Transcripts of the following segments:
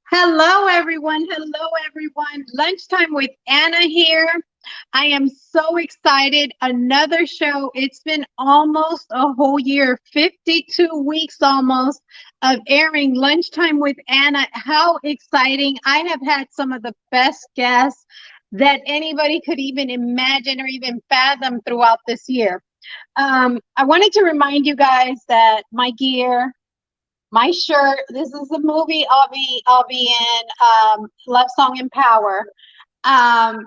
Hello, everyone. Hello, everyone. Lunchtime with Anna here. I am so excited. Another show. It's been almost a whole year, 52 weeks almost of airing Lunchtime with Anna. How exciting. I have had some of the best guests that anybody could even imagine or even fathom throughout this year. I wanted to remind you guys that my gear, my shirt. This is the movie I'll be in. Love Song and Power. Um,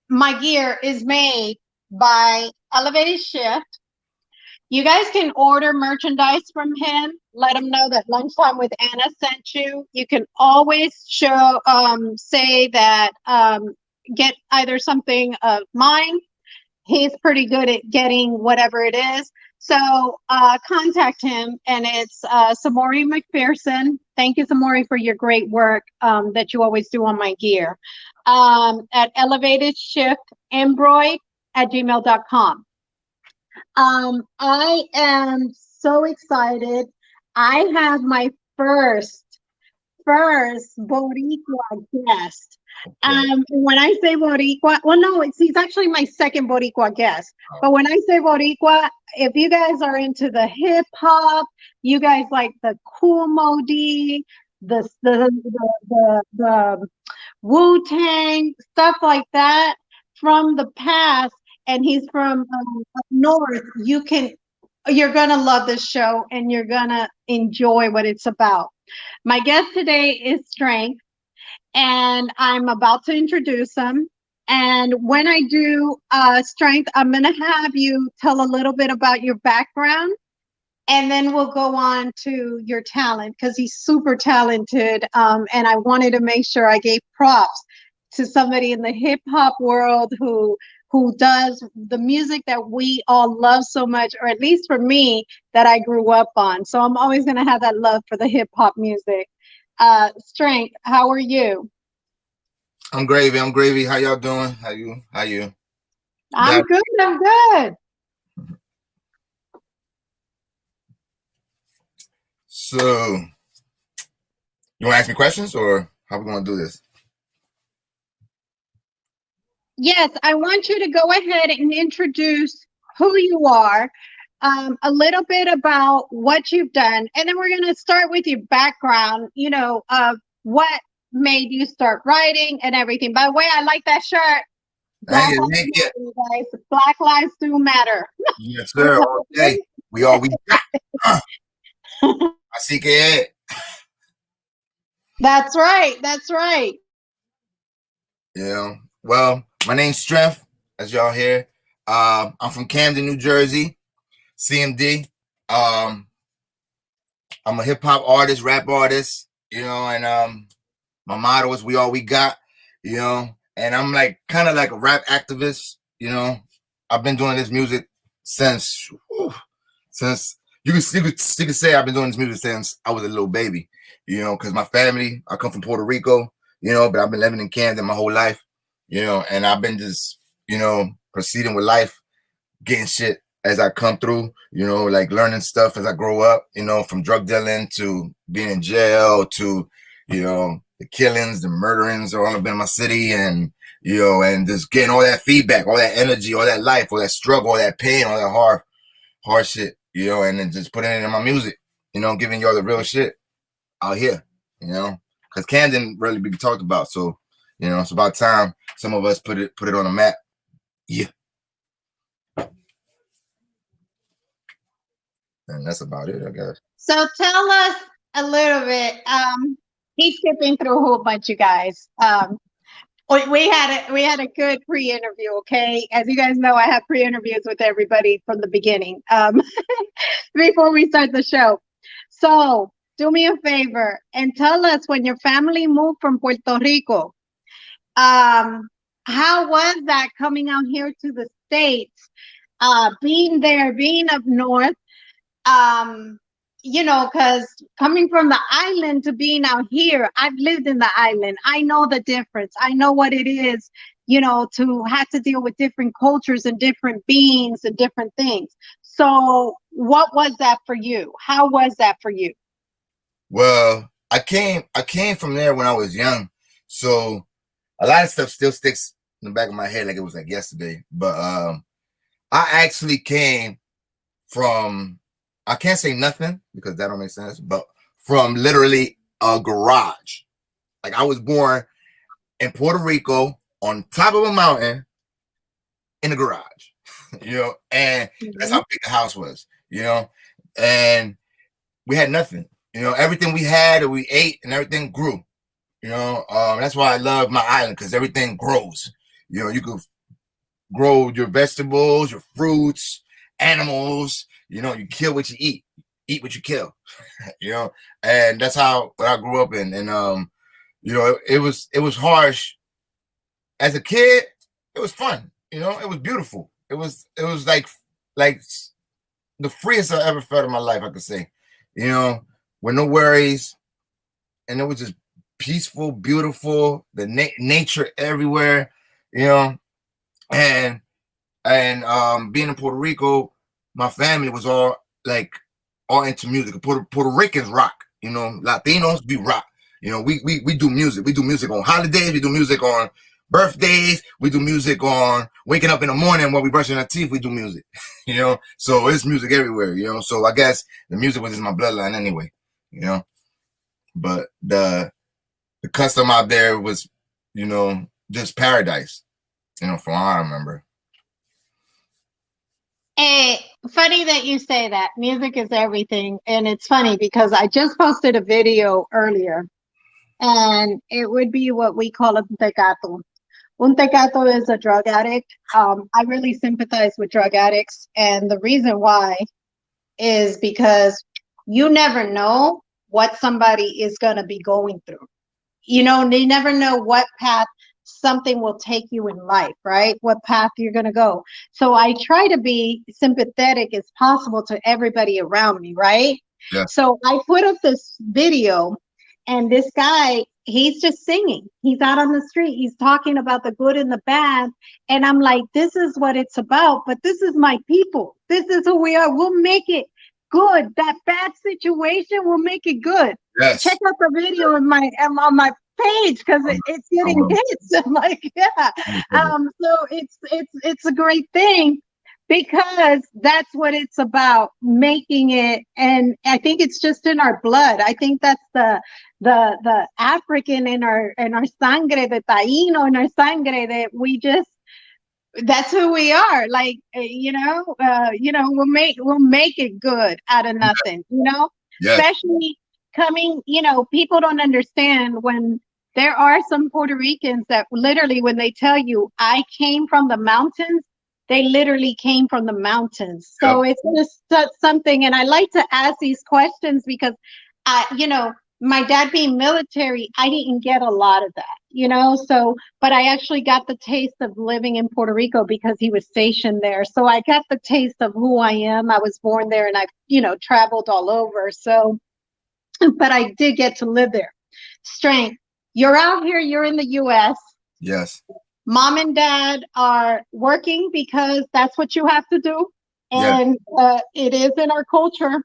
my gear is made by Elevated Shift. You guys can order merchandise from him. Let him know that Lunchtime with Anna sent you. You can always say that get either something of mine. He's pretty good at getting whatever it is. So contact him, and it's Samori McPherson. Thank you, Samori, for your great work that you always do on my gear. At Elevated Shift Embroid at gmail.com. I am so excited. I have my first Boricua guest. Okay. When I say Boricua, well, no, he's actually my second Boricua guest. But when I say Boricua, if you guys are into the hip hop, you guys like the Cool Modi, the Wu Tang, stuff like that from the past, and he's from up north, you're gonna love this show and you're gonna enjoy what it's about. My guest today is Strength, and I'm about to introduce him. And when I do Strength, I'm going to have you tell a little bit about your background, and then we'll go on to your talent because he's super talented. And I wanted to make sure I gave props to somebody in the hip hop world who does the music that we all love so much, or at least for me, that I grew up on. So I'm always going to have that love for the hip hop music. Strength, how are you? I'm gravy. I'm gravy. How y'all doing? How you? I'm Got good. I'm good. so you want to ask me questions or how we gonna do this? Yes, I want you to go ahead and introduce who you are, a little bit about what you've done, and then we're going to start with your background, of what made you start writing and everything. By the way, I like that shirt. Black Thank you. Lives Thank you. Matter, you guys. Black lives do matter. Yes, sir. All day. We got. I see it. That's right. That's right. Well, my name's Strength, as y'all hear. I'm from Camden, New Jersey, CMD. Um, I'm a hip hop artist, rap artist. And my motto is "We all we got." And I'm like kind of like a rap activist. I've been doing this music since since you could say I've been doing this music since I was a little baby. Because my family, I come from Puerto Rico. But I've been living in Camden my whole life. And I've been just proceeding with life, getting shit as I come through. Like learning stuff as I grow up. From drug dealing to being in jail to the killings, the murderings all up in my city, and and just getting all that feedback, all that energy, all that life, all that struggle, all that pain, all that hard shit, and then just putting it in my music, giving y'all the real shit out here, because Camden really be talked about. So, it's about time some of us put it on the map. Yeah, and that's about it, I guess. So tell us a little bit. He's skipping through a whole bunch, you guys. We had a good pre-interview. Okay, as you guys know, I have pre-interviews with everybody from the beginning, before we start the show. So do me a favor and tell us, when your family moved from Puerto Rico, um, how was that coming out here to the States? Being there, being up north, um because coming from the island to being out here, I've lived in the island. I know the difference. I know what it is, to have to deal with different cultures and different beings and different things. So what was that for you? How was that for you? Well, I came from there when I was young, so a lot of stuff still sticks in the back of my head like it was like yesterday. But I actually came from, I can't say nothing because that don't make sense, but from literally a garage. Like I was born in Puerto Rico on top of a mountain in the garage, and that's Mhm. how big the house was, and we had nothing, everything we had, we ate, and everything grew, that's why I love my island because everything grows, you could grow your vegetables, your fruits, animals, you kill what you eat what you kill, and that's how what I grew up in, and it was harsh as a kid. It was fun, it was beautiful. It was like the freest I ever felt in my life, I could say, with no worries, and it was just peaceful, beautiful, the nature everywhere, you know, and being in Puerto Rico, my family was all into music. Puerto Ricans rock, Latinos we rock. We do music. We do music on holidays. We do music on birthdays. We do music on waking up in the morning while we brushing our teeth. We do music, So it's music everywhere, So I guess the music was in my bloodline anyway, But the custom out there was, just paradise, from what I remember. Eh, Funny that you say that. Music is everything. And it's funny because I just posted a video earlier, and it would be what we call a tecato. Un tecato is a drug addict. I really sympathize with drug addicts. And the reason why is because you never know what somebody is going to be going through. They never know what path something will take you in life, right? What path you're going to go. So I try to be sympathetic as possible to everybody around me, right? Yeah. So I put up this video, and this guy, he's just singing. He's out on the street. He's talking about the good and the bad. And I'm like, this is what it's about. But this is my people. This is who we are. We'll make it good. That bad situation will make it good. Yes. Check out the video on my page because it's getting hits. I'm like, yeah. So it's a great thing because that's what it's about, making it. And I think it's just in our blood. I think that's the African in our sangre, the Taino in our sangre, that we just, that's who we are. Like, we'll make it good out of nothing, Yes. especially coming, people don't understand when there are some Puerto Ricans that literally, when they tell you, I came from the mountains, they literally came from the mountains. So It's just something. And I like to ask these questions because my dad being military, I didn't get a lot of that, so, but I actually got the taste of living in Puerto Rico because he was stationed there. So I got the taste of who I am. I was born there and I've, traveled all over. So, but I did get to live there. Strength. You're out here, you're in the US. Yes. Mom and dad are working because that's what you have to do. And it is in our culture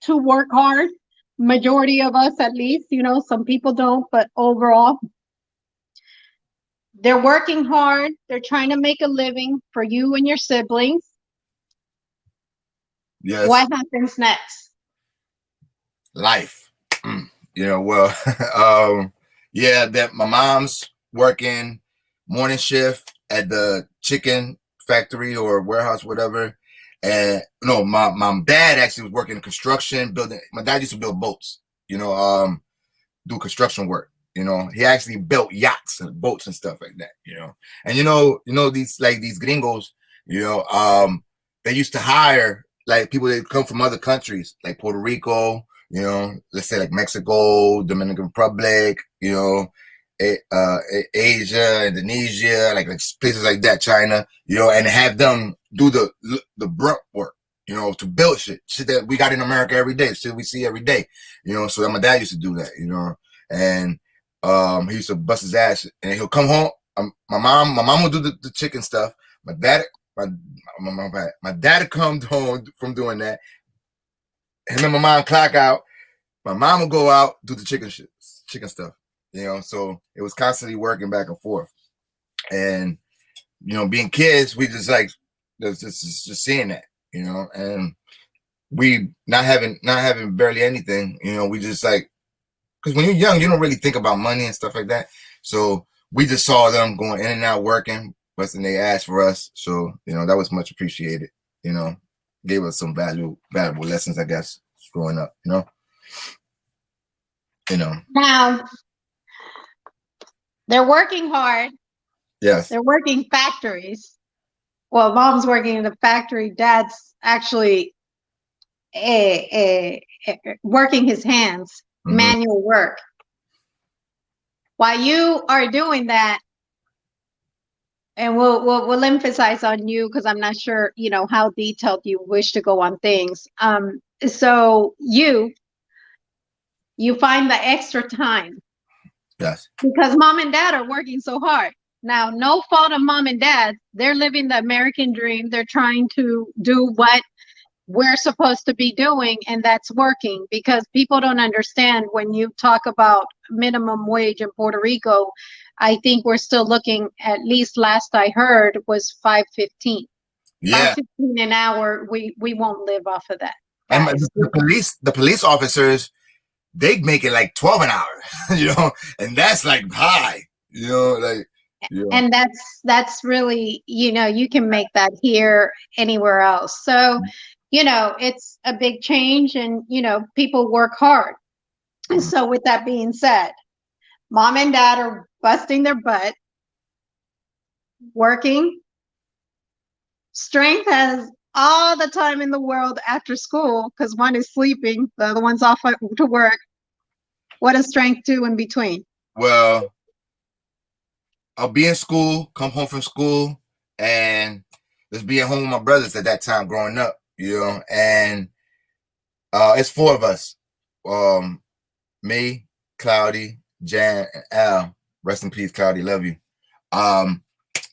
to work hard. Majority of us, at least, some people don't, but overall, they're working hard. They're trying to make a living for you and your siblings. Yes. What happens next? Life. Well, that my mom's working morning shift at the chicken factory or warehouse, whatever. And no, my dad actually was working in construction, building. My dad used to build boats, do construction work. He actually built yachts and boats and stuff like that, And these gringos, they used to hire like people that come from other countries, like Puerto Rico, let's say like Mexico, Dominican Republic, Asia, Indonesia, like places like that, China, and have them do the brunt work, to build shit that we got in America every day, shit we see every day, So my dad used to do that, and he used to bust his ass, and he'll come home. My mom would do the chicken stuff. My dad would come home from doing that. Him and my mom clock out. My mom would go out, do the chicken stuff, so it was constantly working back and forth. And, being kids, we just like, just seeing that, and we not having barely anything, we just like, because when you're young, you don't really think about money and stuff like that. So we just saw them going in and out working, busting they asked for us. So, that was much appreciated, gave us some valuable lessons, I guess, growing up, Now, they're working hard. Yes. They're working factories. Well, mom's working in the factory. Dad's actually working his hands, manual work. While you are doing that, and we'll emphasize on you because I'm not sure, how detailed you wish to go on things. So you find the extra time. Yes. Because mom and dad are working so hard. Now, no fault of mom and dad. They're living the American dream. They're trying to do what we're supposed to be doing, and that's working, because people don't understand when you talk about minimum wage in Puerto Rico. I think we're still looking, at least last I heard, was $5.15. Yeah. $5.15 an hour. We won't live off of that. And the police officers, they make it like 12 an hour, and that's like high, like. Yeah. And that's really, you can make that here, anywhere else. So, it's a big change, and, people work hard. And so with that being said, mom and dad are busting their butt, working. Strength has all the time in the world after school, because one is sleeping, the other one's off to work. What does Strength do in between? Well, I'll be in school, come home from school, and just be at home with my brothers at that time growing up, and it's 4 of us. Me, Cloudy, Jan, and Al. Rest in peace, Cloudy, love you.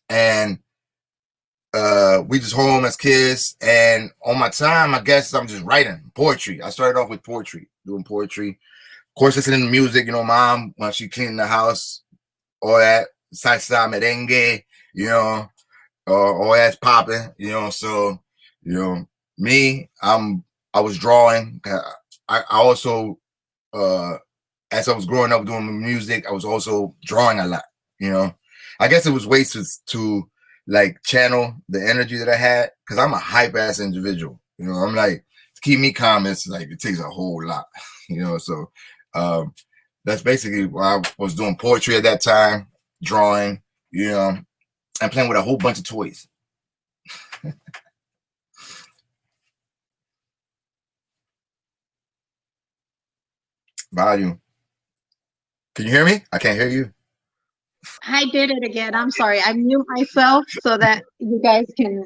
And we just home as kids, and on my time, I guess I'm just writing poetry. I started off with poetry, doing poetry. Of course, listening to music, mom, when she cleaned the house, all that. Salsa, merengue, all that's popping, so, me, I was drawing. I also, as I was growing up doing music, I was also drawing a lot, I guess it was ways to like channel the energy that I had, because I'm a hype ass individual, I'm like, to keep me calm, it's like, it takes a whole lot, so, that's basically why I was doing poetry at that time, drawing, and playing with a whole bunch of toys. Volume. Can you hear me? I can't hear you. I did it again. I'm sorry. I mute myself so that you guys can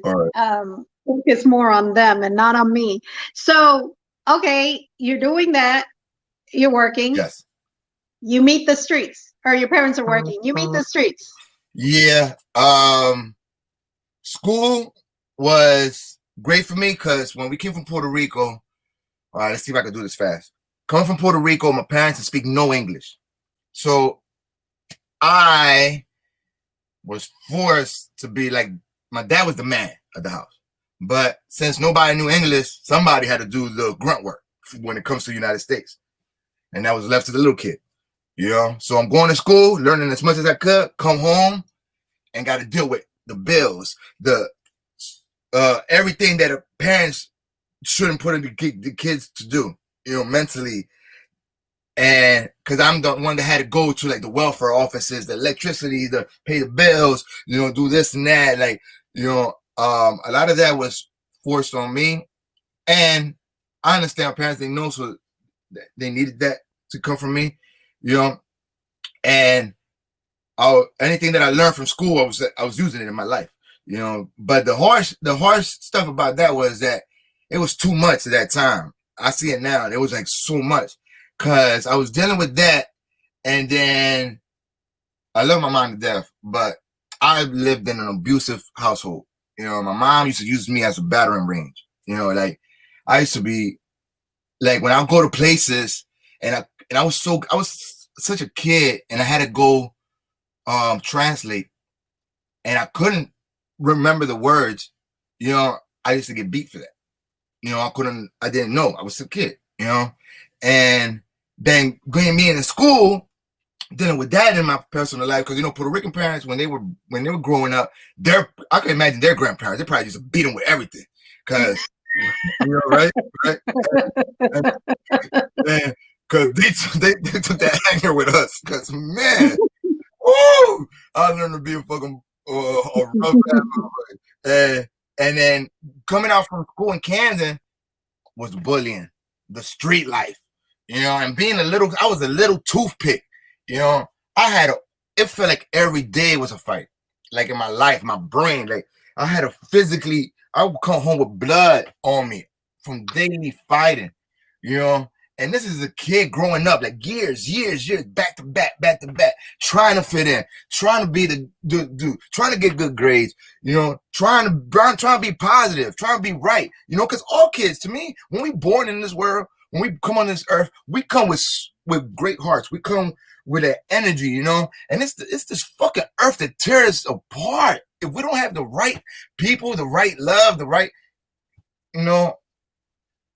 focus more on them and not on me. So, okay, you're doing that. You're working. Yes. You meet the streets, or your parents are working. You meet the streets. Yeah. School was great for me, because when we came from Puerto Rico, all right, let's see if I can do this fast. Coming from Puerto Rico, my parents speak no English. So I was forced to be like, my dad was the man of the house. But since nobody knew English, somebody had to do the grunt work when it comes to the United States. And that was left to the little kid. So I'm going to school, learning as much as I could, come home, and got to deal with the bills, the everything that parents shouldn't put in the kids to do, mentally. And because I'm the one that had to go to like the welfare offices, the electricity, the pay the bills, do this and that. Like, a lot of that was forced on me. And I understand parents didn't know, so they needed that to come from me. And anything that I learned from school, I was using it in my life, but the harsh stuff about that was that it was too much at that time. I see it now. It was like so much, because I was dealing with that. And then I love my mom to death, but I lived in an abusive household. My mom used to use me as a battering range. Like I used to be like, when I go to places and I was such a kid, and I had to go translate, and I couldn't remember the words. You know, I used to get beat for that. You know, I didn't know. I was a kid, you know, and then bringing me into school, dealing with that in my personal life, because you know, Puerto Rican parents when they were growing up, I can imagine their grandparents, they probably used to beat them with everything, because you know, right, because they took that anger with us, because man, woo, I learned to be a fucking a rough guy, and then coming out from school in Camden was bullying, the street life, you know, and I was a little toothpick, you know. It felt like every day was a fight, like in my life, my brain, like I would come home with blood on me from daily fighting, you know. And this is a kid growing up, like years, back to back, trying to fit in, trying to be the dude, trying to get good grades, you know, trying to be positive, trying to be right, you know, because all kids, to me, when we born in this world, when we come on this earth, we come with great hearts. We come with that energy, you know, and it's this fucking earth that tears us apart. If we don't have the right people, the right love, the right, you know,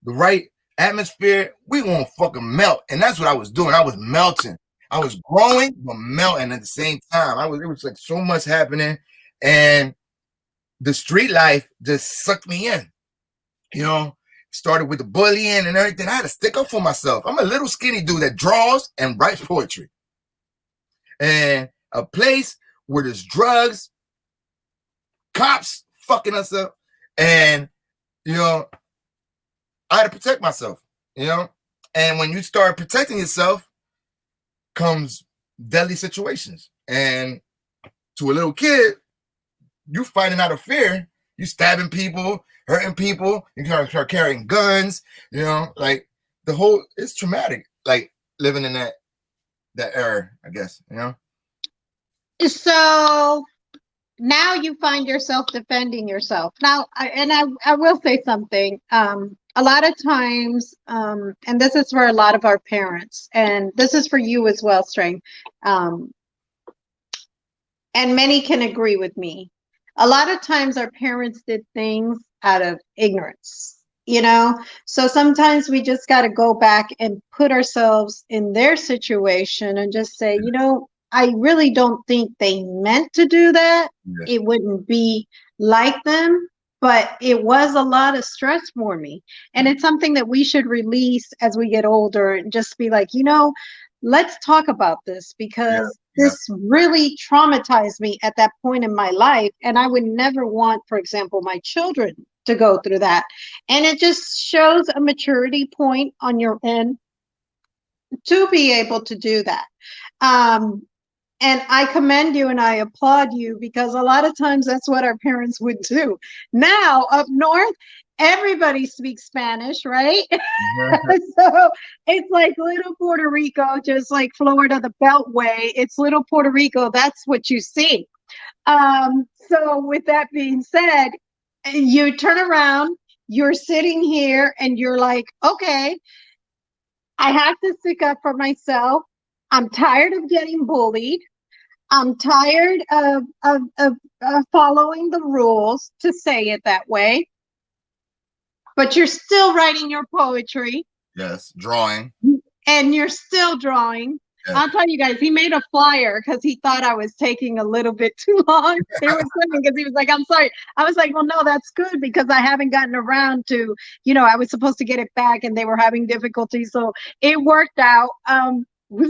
the right atmosphere, we won't fucking melt. And that's what I was doing. I was melting. I was growing but melting at the same time. It was like so much happening, and the street life just sucked me in. You know, started with the bullying and everything. I had to stick up for myself. I'm a little skinny dude that draws and writes poetry. And a place where there's drugs, cops fucking us up, and you know, I had to protect myself, you know? And when you start protecting yourself comes deadly situations. And to a little kid, you fighting out of fear, you stabbing people, hurting people, you start carrying guns, you know, like it's traumatic, like living in that era, I guess, you know? So now you find yourself defending yourself. Now, I will say something. A lot of times, and this is for a lot of our parents, and this is for you as well, Strength, and many can agree with me. A lot of times our parents did things out of ignorance, you know? So sometimes we just got to go back and put ourselves in their situation and just say, you know, I really don't think they meant to do that. Yeah. It wouldn't be like them, but it was a lot of stress for me. And it's something that we should release as we get older and just be like, you know, let's talk about this, because this really traumatized me at that point in my life. And I would never want, for example, my children to go through that. And it just shows a maturity point on your end to be able to do that. And I commend you and I applaud you, because a lot of times that's what our parents would do. Now up north, everybody speaks Spanish, right? So it's like little Puerto Rico, just like Florida, the Beltway. It's little Puerto Rico. That's what you see. So with that being said, you turn around, you're sitting here and you're like, okay, I have to stick up for myself. I'm tired of getting bullied. I'm tired of following the rules, to say it that way. But you're still writing your poetry. Yes, drawing. And you're still drawing. Yeah. I'll tell you guys, he made a flyer because he thought I was taking a little bit too long. It was funny because he was like, I'm sorry. I was like, well, no, that's good, because I haven't gotten around to, you know, I was supposed to get it back and they were having difficulty. So it worked out.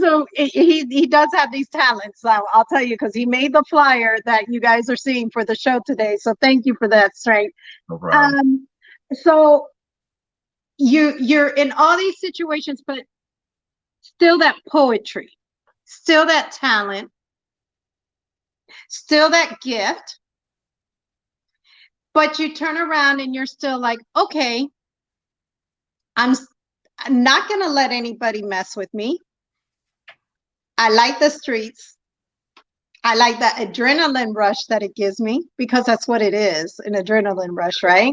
So he does have these talents. So I'll tell you, because he made the flyer that you guys are seeing for the show today. So thank you for that, Strength. No problem. So you're in all these situations, but still that poetry, still that talent, still that gift. But you turn around and you're still like, okay, I'm not going to let anybody mess with me. I like the streets. I like the adrenaline rush that it gives me, because that's what it is, an adrenaline rush, right?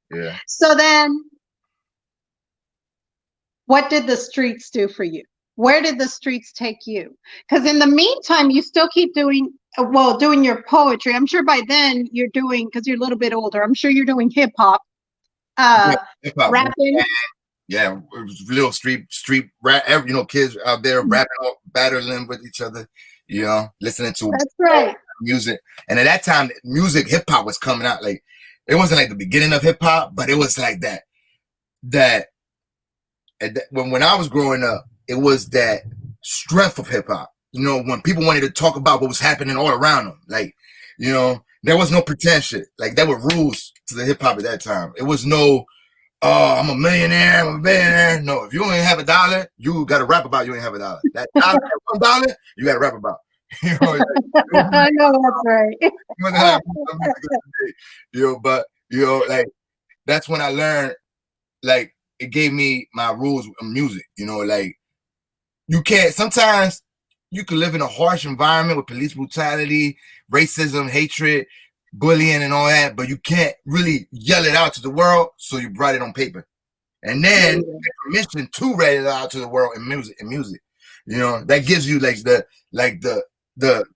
Yeah. So then what did the streets do for you? Where did the streets take you? Because in the meantime, you still keep doing, well, doing your poetry. I'm sure by then you're doing, because you're a little bit older, I'm sure you're doing hip hop, Hip-hop. rapping. Yeah, it was real street rap. You know, kids out there rapping, battling with each other. You know, listening to That's right. music. And at that time, music, hip hop was coming out. Like, it wasn't like the beginning of hip hop, but it was like that when I was growing up, it was that strength of hip hop. You know, when people wanted to talk about what was happening all around them, like, you know, there was no pretend shit. Like, there were rules to the hip hop at that time. It was no, oh, I'm a millionaire, I'm a billionaire. No, if you ain't have $1, you got to rap about you ain't have $1. That $1, you got to rap about. You know, I know that's right. You know, but you know, like, that's when I learned, like, it gave me my rules of music. You know, like, you can't, sometimes you can live in a harsh environment with police brutality, racism, hatred, bullying, and all that, but you can't really yell it out to the world, so you brought it on paper. And then you get permission to write it out to the world in music. You know, that gives you the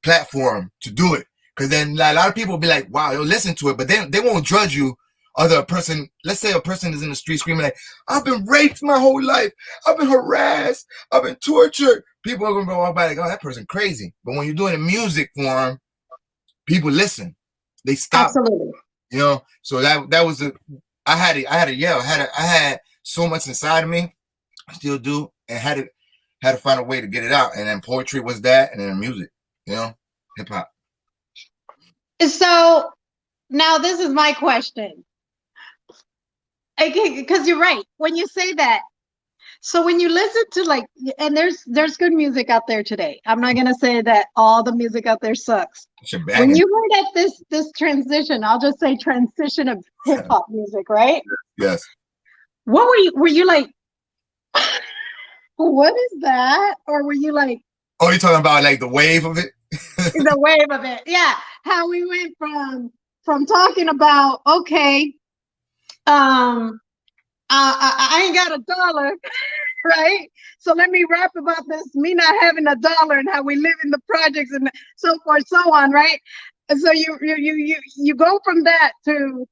platform to do it. Because then a lot of people will be like, wow, they'll listen to it, but they won't judge you. Other person, let's say a person is in the street screaming like, I've been raped my whole life, I've been harassed, I've been tortured. People are gonna walk by like, oh, that person crazy. But when you're doing a music form, people listen. They stop. Absolutely. You know, so that was I had to yell. I had so much inside of me, I still do, and had to find a way to get it out. And then poetry was that, and then music, you know, hip hop. So now this is my question. Because you're right when you say that. So when you listen to, like, and there's good music out there today. I'm not gonna say that all the music out there sucks. When you heard at this transition, I'll just say transition of hip hop music, right? Yes. What were you like? What is that? Or were you like? Oh, you're talking about like the wave of it? The wave of it, yeah. How we went from talking about, okay, I ain't got $1, right? So let me rap about this, me not having $1 and how we live in the projects and so forth, so on, right? And so you go from that to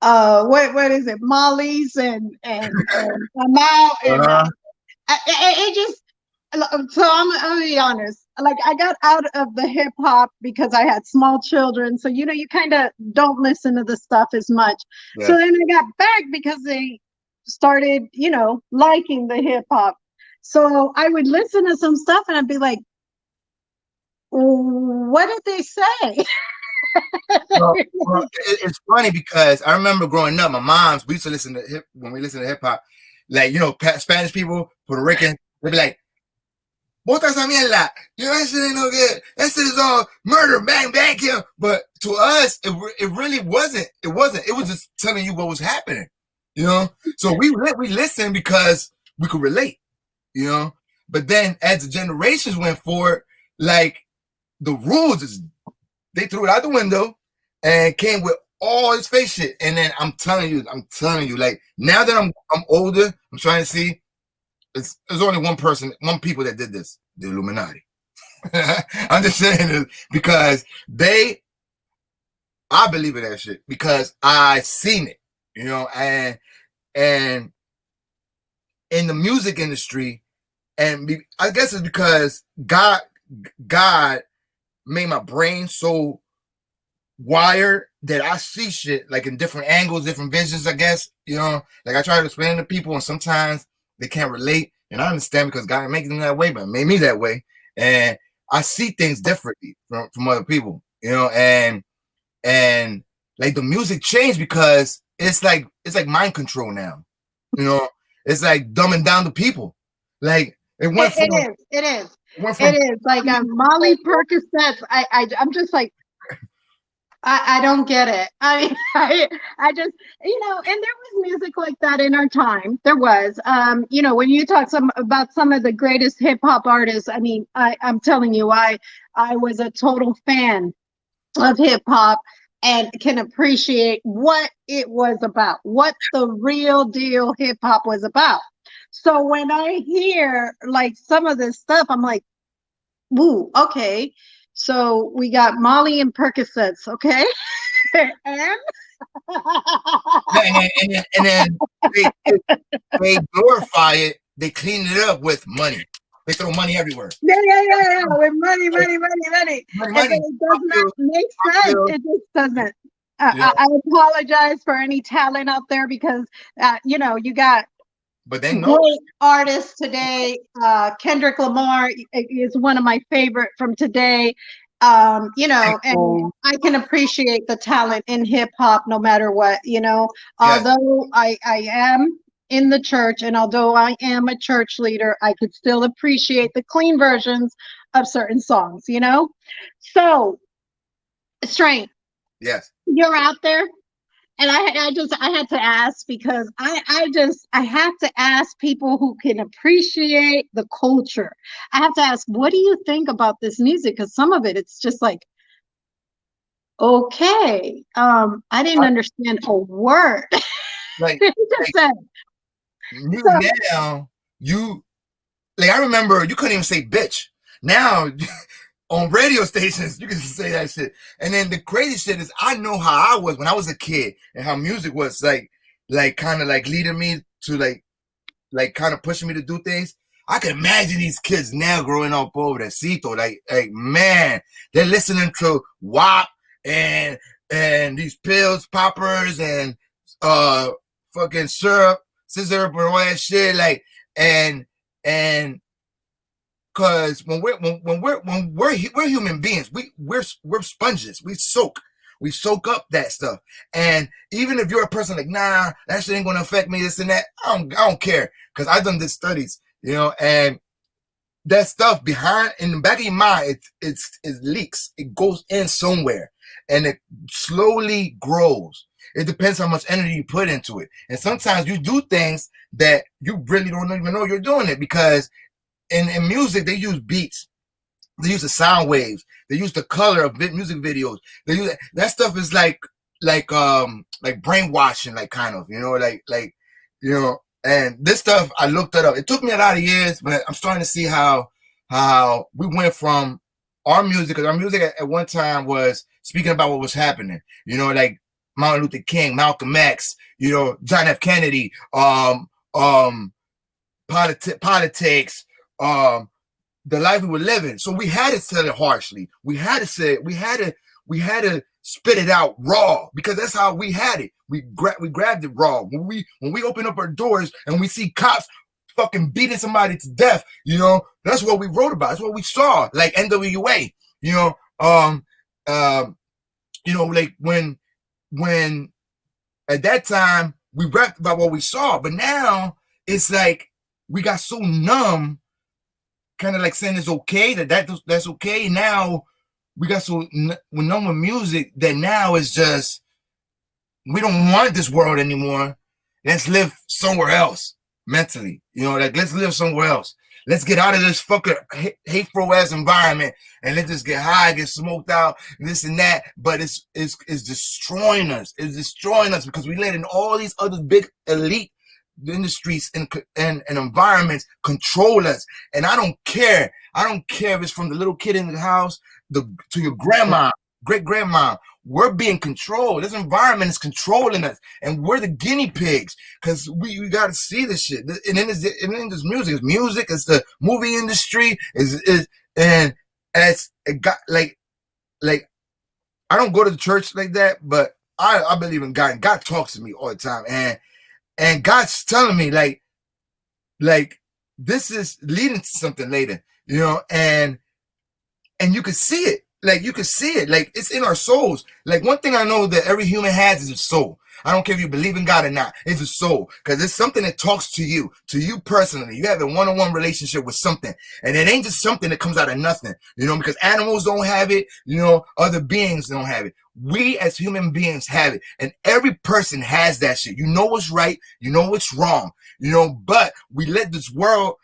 what is it, Molly's and Amal and it just, so I'm gonna be honest. Like, I got out of the hip hop because I had small children. So, you know, you kind of don't listen to the stuff as much. Yeah. So then I got back because they started, you know, liking the hip hop. So I would listen to some stuff and I'd be like, what did they say? Well, it's funny because I remember growing up, my mom's, we used to listen to when we listened to hip hop, like, you know, Spanish people, Puerto Rican, they'd be like, bota esa mierda. You know, that shit ain't no good. That shit is all murder, bang, bang, kill. But to us, it really wasn't. It wasn't. It was just telling you what was happening, you know? So we listened because we could relate, you know? But then as the generations went forward, like, the rules, they threw it out the window and came with all this fake shit. And then I'm telling you, like, now that I'm older, I'm trying to see, there's only one people that did this, the Illuminati. I'm just saying this because I believe in that shit because I seen it, you know, and in the music industry, and I guess it's because God made my brain so wired that I see shit like in different angles, different visions, I guess, you know, like I try to explain to people and sometimes they can't relate, and I understand because God made them that way, but made me that way, and I see things differently from other people, you know, and like the music changed because it's like mind control now, you know, it's like dumbing down the people, like it is like Molly Percocets. I'm just like, I don't get it. I mean, I just, you know, and there was music like that in our time. There was, you know, when you talk about some of the greatest hip hop artists, I mean, I'm telling you, I was a total fan of hip hop. and can appreciate what it was about, what the real deal hip hop was about. So when I hear like some of this stuff, I'm like, "Woo, okay." So we got Molly and Percocets, okay, and And then they glorify it. They clean it up with money. They throw money everywhere. yeah, with money, money, money, money. Money, And then it does not make sense. It just doesn't. I apologize for any talent out there because you know, you got but they know great artists today. Kendrick Lamar is one of my favorite from today. You know, and I can appreciate the talent in hip hop no matter what, you know. Yes. Although I am in the church and although I am a church leader, I could still appreciate the clean versions of certain songs, you know. So, Strain, Yes. you're out there. And I had to ask because I have to ask people who can appreciate the culture. I have to ask, what do you think about this music? Because some of it, it's just like, okay, I didn't understand a word. Like, It just said, music now, you like I remember you couldn't even say bitch. Now on radio stations, you can say that shit. And then the crazy shit is I know how I was when I was a kid and how music was like kind of like leading me to like kind of pushing me to do things. I can imagine these kids now growing up over the Cito. Like man, they're listening to WAP and these pills, poppers, and fucking syrup, scissor, and all that shit. Like and because when we're human beings, we're sponges. We soak up that stuff. And even if you're a person like, nah, that shit ain't gonna affect me, this and that, I don't care. Because I've done this studies, you know, and that stuff behind in the back of your mind, it leaks. It goes in somewhere and it slowly grows. It depends how much energy you put into it. And sometimes you do things that you really don't even know you're doing it because in music, they use beats. They use the sound waves. They use the color of music videos. They use that stuff is like brainwashing, like kind of, you know, like you know. And this stuff, I looked it up. It took me a lot of years, but I'm starting to see how we went from our music, because our music at one time was speaking about what was happening, you know, like Martin Luther King, Malcolm X, you know, John F. Kennedy, politics, the life we were living. So we had to say it harshly. We had to say it. We had to spit it out raw because that's how we had it. We grabbed it raw. When we open up our doors and we see cops fucking beating somebody to death, you know, that's what we wrote about. That's what we saw, like NWA, you know, like when at that time we rapped about what we saw, but now it's like we got so numb, kind of like saying it's okay, that's okay. Now we got so we're numb with music that now it's just we don't want this world anymore. Let's live somewhere else mentally, you know, like let's live somewhere else. Let's get out of this fucking hateful ass environment and let's just get high, get smoked out, this and that. But it's destroying us. It's destroying us because we letting all these other big elite industries and environments control us. And I don't care. I don't care if it's from the little kid in the house to your grandma, great grandma. We're being controlled. This environment is controlling us, and we're the guinea pigs because we got to see this shit. And then it's music. It's music. It's the movie industry. And as it got like I don't go to the church like that, but I believe in God. And God talks to me all the time, and God's telling me like this is leading to something later, you know, and you can see it. Like you can see it, like it's in our souls. Like one thing I know that every human has is a soul. I don't care if you believe in God or not. It's a soul because it's something that talks to you personally. You have a one-on-one relationship with something, and it ain't just something that comes out of nothing, you know. Because animals don't have it, you know. Other beings don't have it. We as human beings have it, and every person has that shit. You know what's right, you know what's wrong, you know. But we let this world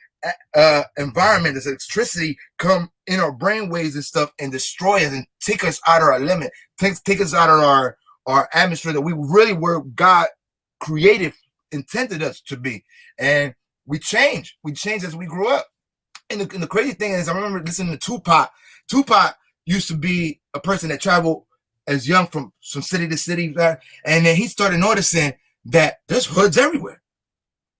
environment, this electricity come in our brain waves and stuff and destroy us and take us out of our limit, take us out of our atmosphere that we really were God created, intended us to be. And we change as we grew up. And the crazy thing is, I remember listening to Tupac. Tupac used to be a person that traveled as young from city to city, and then he started noticing that there's hoods everywhere.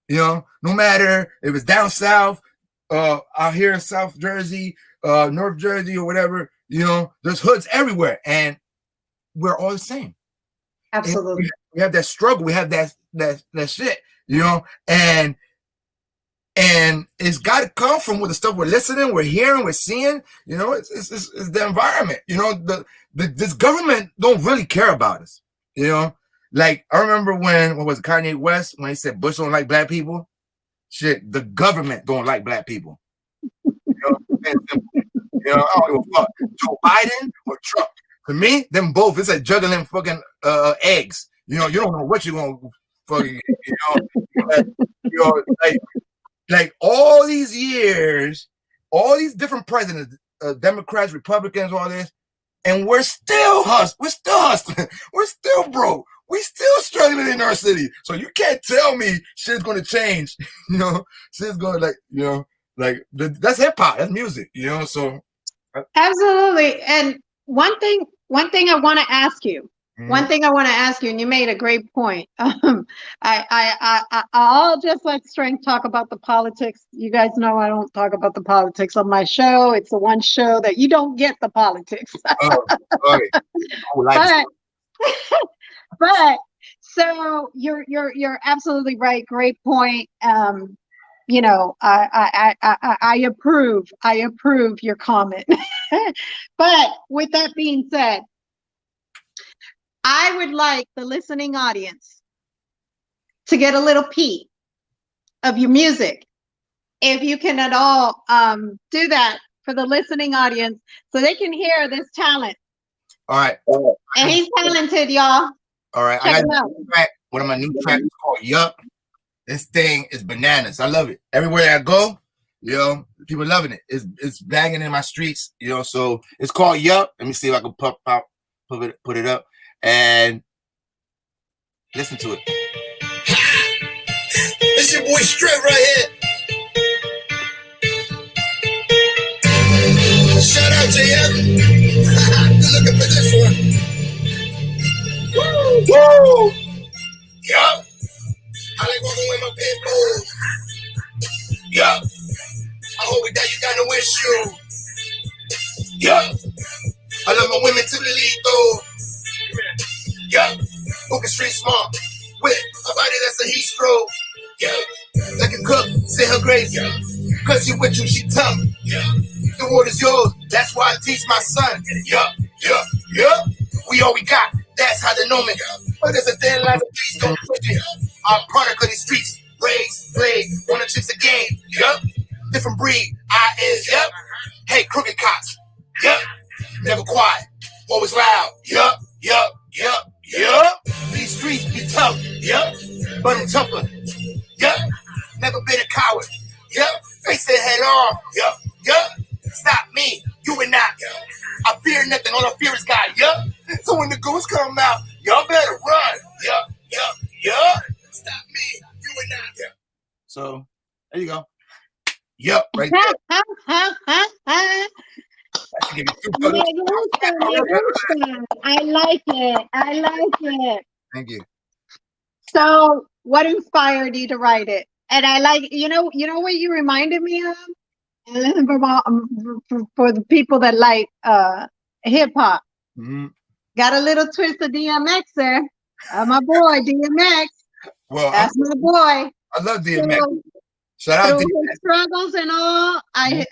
You know, no matter if it's down south, out here in South Jersey, North Jersey, or whatever, you know, there's hoods everywhere, and we're all the same. Absolutely. We have that struggle. We have that shit, you know, and it's got to come from with the stuff we're listening, we're hearing, we're seeing. You know, it's the environment. You know, this government don't really care about us. You know, like I remember what was it, Kanye West, when he said Bush don't like black people. Shit, the government don't like black people. You know, I don't give a fuck. Joe Biden or Trump. For me, them both, it's like juggling fucking eggs. You know, you don't know what you're gonna fucking, like all these years, all these different presidents, Democrats, Republicans, all this, and we're still hustling. We're still hustling. We're still broke. We still struggling in our city. So you can't tell me shit's gonna change. You know, shit's gonna that's hip hop. That's music. You know, so absolutely. And one thing I want to ask you. One thing I want to ask you, and you made a great point. I'll just let Strength talk about the politics. You guys know I don't talk about the politics on my show. It's the one show that you don't get the politics. But so you're absolutely right. Great point. You know, I approve your comment. But with that being said, I would like the listening audience to get a little peek of your music. If you can at all do that for the listening audience so they can hear this talent. All right. And he's talented, y'all. All right. Check I got one of my new tracks called Yup. This thing is bananas. I love it. Everywhere I go, you know, people loving it. It's banging in my streets, you know, so it's called Yup. Let me see if I can put it up. And listen to it. It's your boy Strip right here. Shout out JF. Looking for this one. Woo! Woo! Yup. I like walking with my pit bulls. Yup. I hope with that you got no issue. Yup. I love my women to the lethal. Yeah, Booking Street smart with a body that's a heat stroke. Yeah, like a cook, say her grace. Yeah, cause you with you, she tough. Yeah, the water's yours, that's why I teach my son. Yeah, we all we got, that's how they know me. But there's a thin line of peace, don't push it. I'm product of these streets, raised, played, wanna chase the game. Yup, different breed, I is, yup. Hey, crooked cops, yup, never quiet, always loud, yup. These streets be tough, yup, but I'm tougher, yup. Never been a coward, yup. Face it head on, yup. Stop me, you and not, I fear nothing, all I fear is God, yup. So when the ghosts come out, y'all better run, yup. Stop me, you and not, yup. So there you go, yup, right there. I like it. Thank you. So what inspired you to write it? And I like, you know what you reminded me of? For the people that like hip hop. Mm-hmm. Got a little twist of DMX there. My boy DMX. Well, that's my boy. I love DMX. Shout out to his struggles and all. I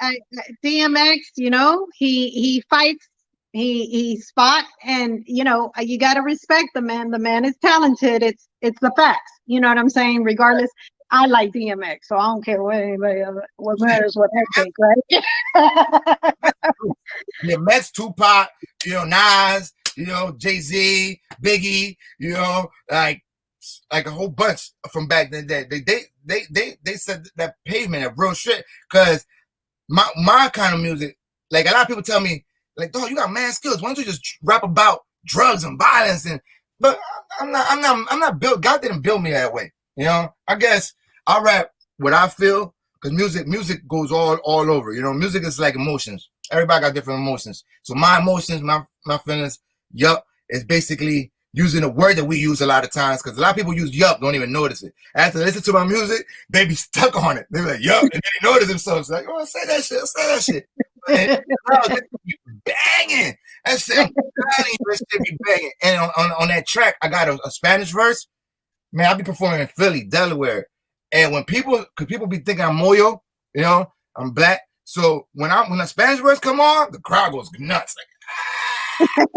DMX, you know, he fights, he spot, and you know, you gotta respect the man. The man is talented. It's the facts. You know what I'm saying? Regardless, I like DMX, so I don't care what anybody else. What matters what I think, right? DMX, Tupac, you know, Nas, you know, Jay-Z, Biggie, you know, like a whole bunch from back then. they said that pavement of real shit. Cause my kind of music, like a lot of people tell me, like, dog, you got mad skills. Why don't you just rap about drugs and violence? And but I'm not built. God didn't build me that way. You know, I guess I rap what I feel, because music goes all over. You know, music is like emotions. Everybody got different emotions. So my emotions, my feelings, yup, is basically using a word that we use a lot of times, because a lot of people use yup, don't even notice it. After they listen to my music, they be stuck on it. They be like, yup, and they notice themselves. Like, oh, say that shit. And, banging. That shit, I'm telling you, that shit be banging. And on that track, I got a Spanish verse. Man, I'll be performing in Philly, Delaware. And when people be thinking I'm Moyo, you know, I'm black. So when the Spanish verse come on, the crowd goes nuts. Like,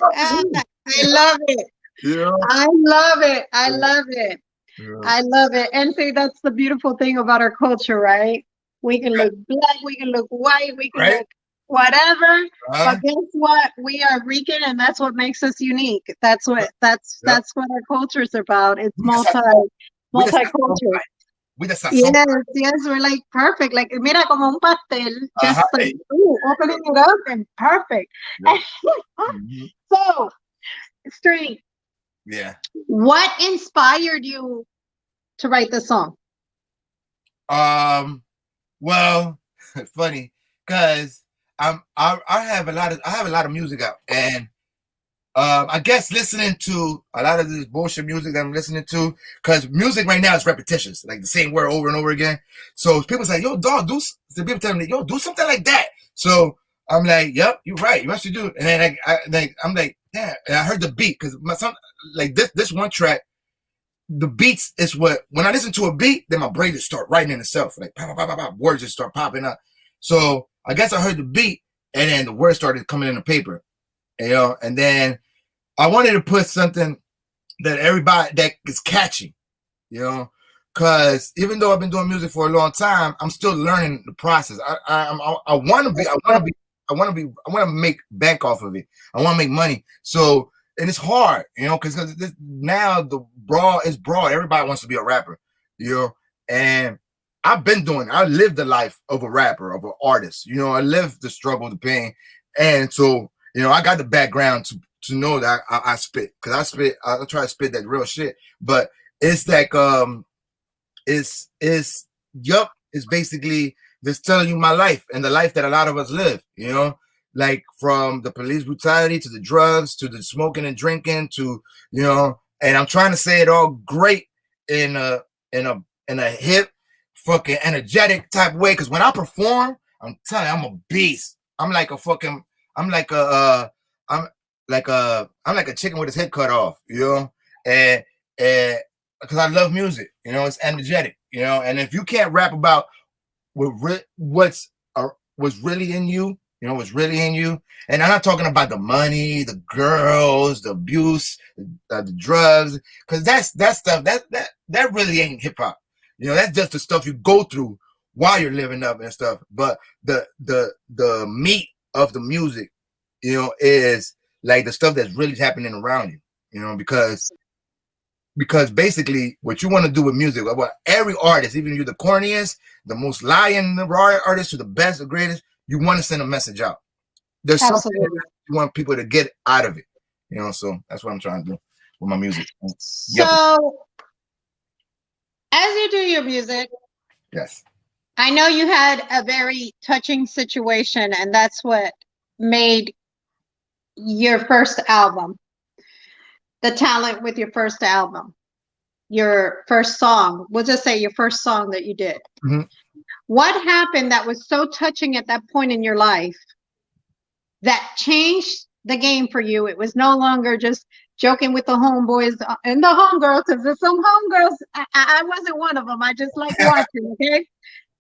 I love it. Yeah. I love it. I love it. Yeah. I love it. And see, that's the beautiful thing about our culture, right? We can look black, we can look white, we can look whatever. But guess what? We are Rican, and that's what makes us unique. That's what our culture is about. It's multicultural. Yes, we're like perfect. Like, mira, como un pastel, just like opening it up and perfect. So, Strength. Yeah. What inspired you to write this song? Well, funny, because I have a lot of music out, and I guess listening to a lot of this bullshit music that I'm listening to, because music right now is repetitious, like the same word over and over again. So people say, yo, dog, people tell me, yo, do something like that. So I'm like, yep, you're right, you actually do. And then I'm like, yeah. And I heard the beat, because my son, like this one track, the beats is what, when I listen to a beat, then my brain just start writing in itself, like pop, pop, pop, pop, words just start popping up. So I guess I heard the beat, and then the words started coming in the paper, you know. And then I wanted to put something that is catchy, you know, because even though I've been doing music for a long time, I'm still learning the process. I want to make bank off of it. I want to make money. So, and it's hard, you know, because now the broad is broad. Everybody wants to be a rapper, you know, and I've been doing it. I lived the life of a rapper, of an artist, you know. I lived the struggle, the pain, and so, you know, I got the background to know that I spit, because I try to spit that real shit. But it's like it's basically just telling you my life and the life that a lot of us live, you know, like from the police brutality to the drugs to the smoking and drinking to, you know, and I'm trying to say it all great in a hip, fucking energetic type way, because when I perform, I'm telling you, I'm a beast. I'm like a chicken with his head cut off, you know, and because I love music, you know, it's energetic, you know. And if you can't rap about what's really in you, you know, what's really in you, and I'm not talking about the money, the girls, the abuse, the drugs, because that stuff that really ain't hip hop, you know. That's just the stuff you go through while you're living up and stuff. But the meat of the music, you know, is like the stuff that's really happening around you, you know, because basically what you want to do with music, what every artist, even you the corniest, the most lying raw artist, to the best, the greatest, you want to send a message out. There's something that you want people to get out of it, you know. So that's what I'm trying to do with my music. So as you do your music, yes, I know you had a very touching situation, and that's what made your first album, the talent with your first album, your first song. We'll just say your first song that you did. Mm-hmm. What happened that was so touching at that point in your life that changed the game for you? It was no longer just joking with the homeboys and the homegirls, because there's some homegirls. I wasn't one of them. I just like watching, okay?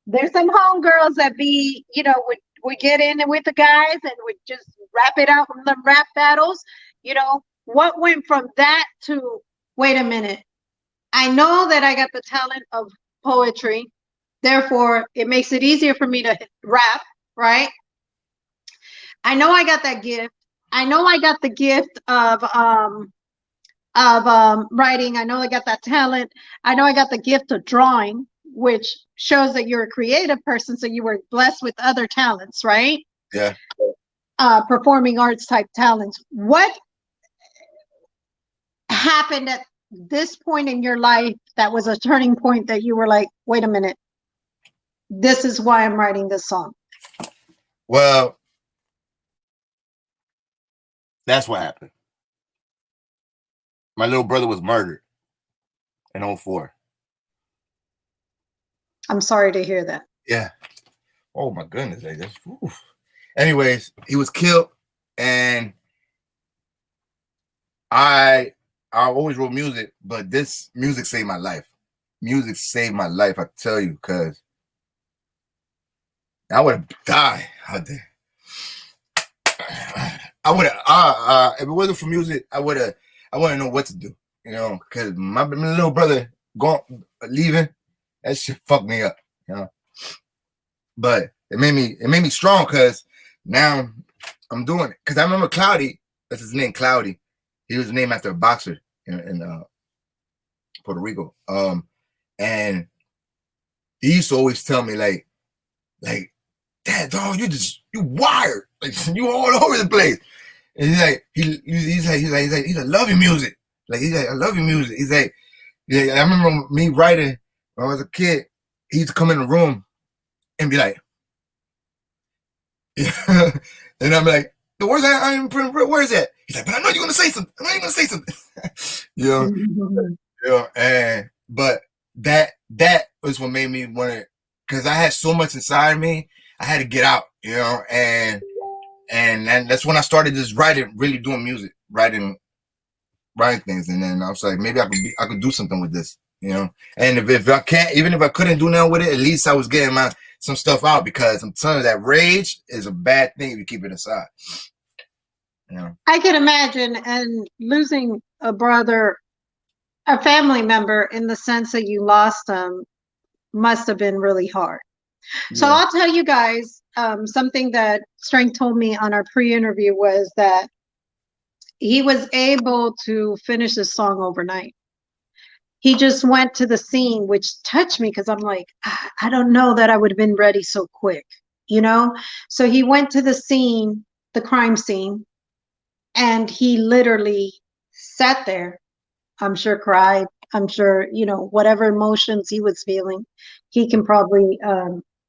There's some homegirls that be, you know, would get in with the guys and would just rap it out from the rap battles. You know, what went from that to, wait a minute, I know that I got the talent of poetry, therefore it makes it easier for me to rap, right? I know I got that gift. I know I got the gift of of writing. I know I got that talent. I know I got the gift of drawing, which shows that you're a creative person. So you were blessed with other talents, right? Yeah. Performing arts type talents. What happened at this point in your life that was a turning point that you were like, wait a minute, this is why I'm writing this song? Well, that's what happened. My little brother was murdered in 2004. I'm sorry to hear that. Yeah. Oh my goodness. Anyways, he was killed, and I always wrote music, but this music saved my life. Music saved my life, I tell you, because I would have died out there. I would have if it wasn't for music, I wouldn't know what to do, you know, because my little brother leaving, that shit fucked me up, you know. But it made me strong, because now I'm doing it. Because I remember Cloudy, that's his name, Cloudy. He was named after a boxer in Puerto Rico. And he used to always tell me like, Dad, dog, you wired, like you all over the place. And he's like, I love your music. Like he's like, I love your music. He's like, yeah, I remember me writing when I was a kid. He used to come in the room and be like, yeah. And I'm like, where's that? I didn't print. Where's that? He's like, but I know you're gonna say something. I know you're gonna say something. You know, you know. And but that was what made me want to, because I had so much inside me. I had to get out, you know, and that's when I started just writing, really doing music, writing things, and then I was like, maybe I could do something with this, you know. And if I can't, even if I couldn't do nothing with it, at least I was getting some stuff out, because I'm telling you, that rage is a bad thing if you keep it inside. You know? I can imagine, and losing a brother, a family member, in the sense that you lost them, must have been really hard. So I'll tell you guys something that Strength told me on our pre-interview was that he was able to finish this song overnight. He just went to the scene, which touched me, because I'm like, I don't know that I would have been ready so quick, you know? So he went to the scene, the crime scene, and he literally sat there, I'm sure cried, I'm sure, you know, whatever emotions he was feeling, he can probably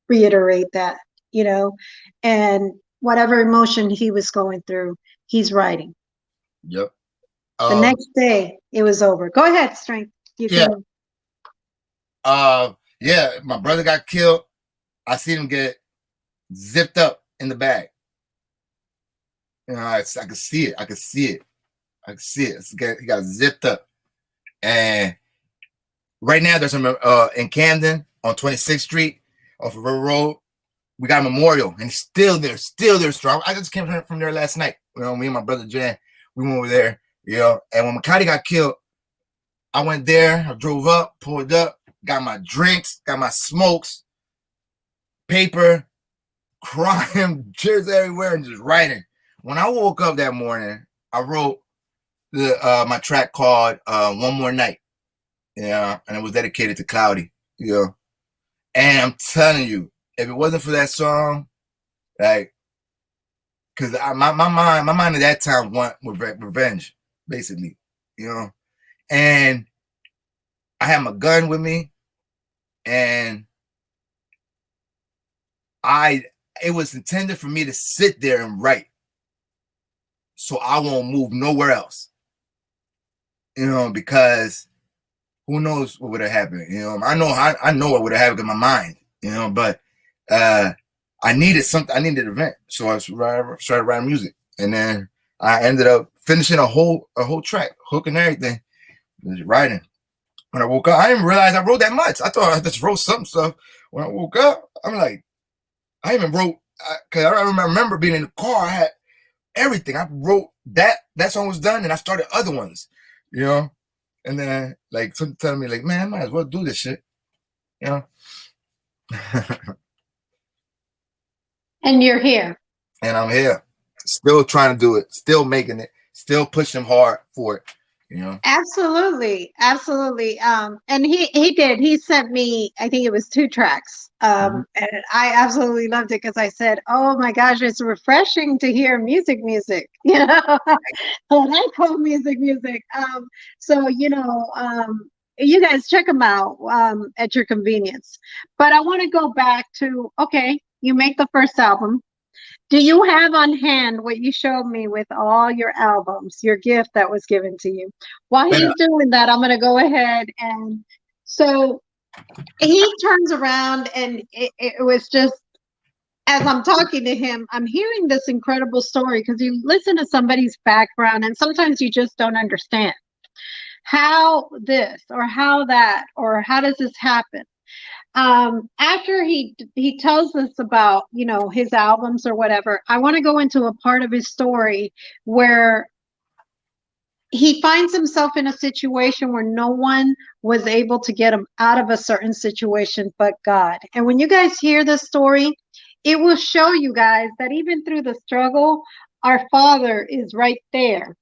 reiterate that, you know, and whatever emotion he was going through, he's writing. Yep. The next day, it was over. Go ahead, Strength. You can. Yeah, my brother got killed. I seen him get zipped up in the bag. You know, I could see it. I could see it. He got zipped up. And right now, there's some in Camden on 26th Street off of River Road. We got a memorial, and still there strong. I just came from there last night. You know, me and my brother Jan, we went over there. You know, and when Makati got killed, I went there. I drove up, pulled up, got my drinks, got my smokes, paper, crying, chairs everywhere, and just writing. When I woke up that morning, I wrote my track called "One More Night." Yeah, and it was dedicated to Cloudy. You know, and I'm telling you, if it wasn't for that song, like, because my mind at that time want revenge, basically, you know. And I had my gun with me, and it was intended for me to sit there and write, so I won't move nowhere else, you know, because who knows what would have happened, you know. I know what would have happened in my mind, you know, but I needed something. I needed an event, so I started writing music, and then I ended up finishing a whole track, hook and everything, just writing. When I woke up, I didn't realize I wrote that much. I thought I just wrote some stuff. When I woke up, I'm like, I even wrote, because I remember being in the car. I had everything. I wrote that song was done, and I started other ones, you know. And then like something telling me like, man, I might as well do this shit, you know. And you're here. And I'm here, still trying to do it, still making it, still pushing hard for it, you know. Absolutely, absolutely. And he sent me, I think it was 2 tracks. Mhm. And I absolutely loved it because I said, "Oh my gosh, it's refreshing to hear music, you know." What I call music. So you guys check them out at your convenience. But I want to go back to, okay, you make the first album. Do you have on hand what you showed me with all your albums, your gift that was given to you? While But he's doing that, I'm going to go ahead and so he turns around and it was just as I'm talking to him, I'm hearing this incredible story because you listen to somebody's background and sometimes you just don't understand how this or how that or how does this happen. After he tells us about his albums or whatever, I want to go into a part of his story where he finds himself in a situation where no one was able to get him out of a certain situation but God. And when you guys hear this story, it will show you guys that even through the struggle, our Father is right there.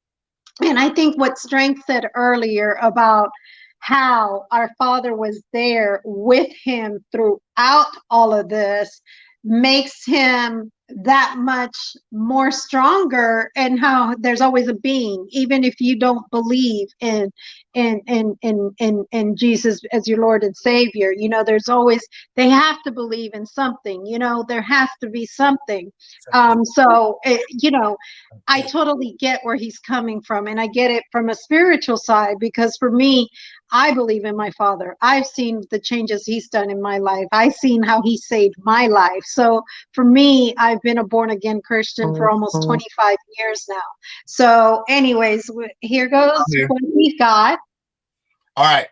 And I think what Strength said earlier about how our Father was there with him throughout all of this makes him that much more stronger, and how there's always a being, even if you don't believe in Jesus as your Lord and Savior. There's always, they have to believe in something. There has to be something. I totally get where he's coming from, and I get it from a spiritual side because for me, I believe in my Father. I've seen the changes he's done in my life. I've seen how he saved my life. So for me, I've been a born again Christian for almost 25 years now. So anyways, here goes here. what we've got. All right.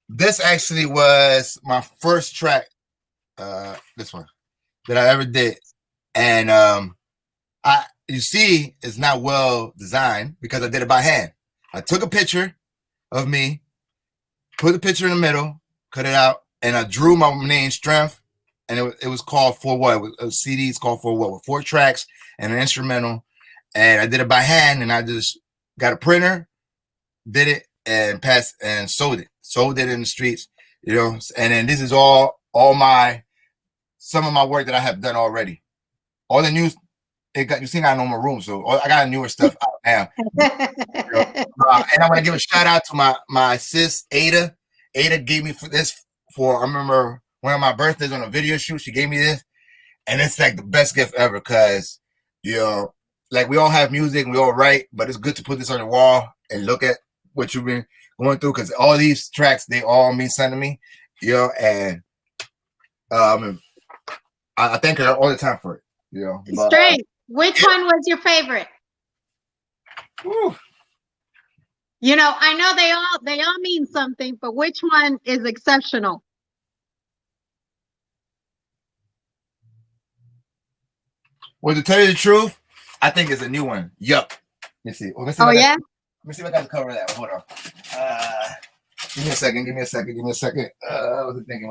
This actually was my first track, this one, that I ever did. And you see, it's not well designed because I did it by hand. I took a picture of me, put the picture in the middle, cut it out, and I drew my name, Strength, and it was called For What? A CD is called For What, with 4 tracks and an instrumental. And I did it by hand, and I just got a printer, did it, and passed and sold it in the streets, and then this is all some of my work that I have done already. All the news, you see, I know my room, so I got newer stuff out now. And I want to give a shout out to my sis Ada. Ada gave me I remember one of my birthdays on a video shoot. She gave me this, and it's like the best gift ever because like we all have music, we all write, but it's good to put this on the wall and look at what you've been going through because all these tracks, they all mean something to me, and I thank her all the time for it. Strength. Which one was your favorite? Whew. I know they all mean something, but which one is exceptional? Well, to tell you the truth, I think it's a new one. Yup. Let me see. Yeah? Let me see if I can cover that. Hold on. Give me a second. What was I thinking?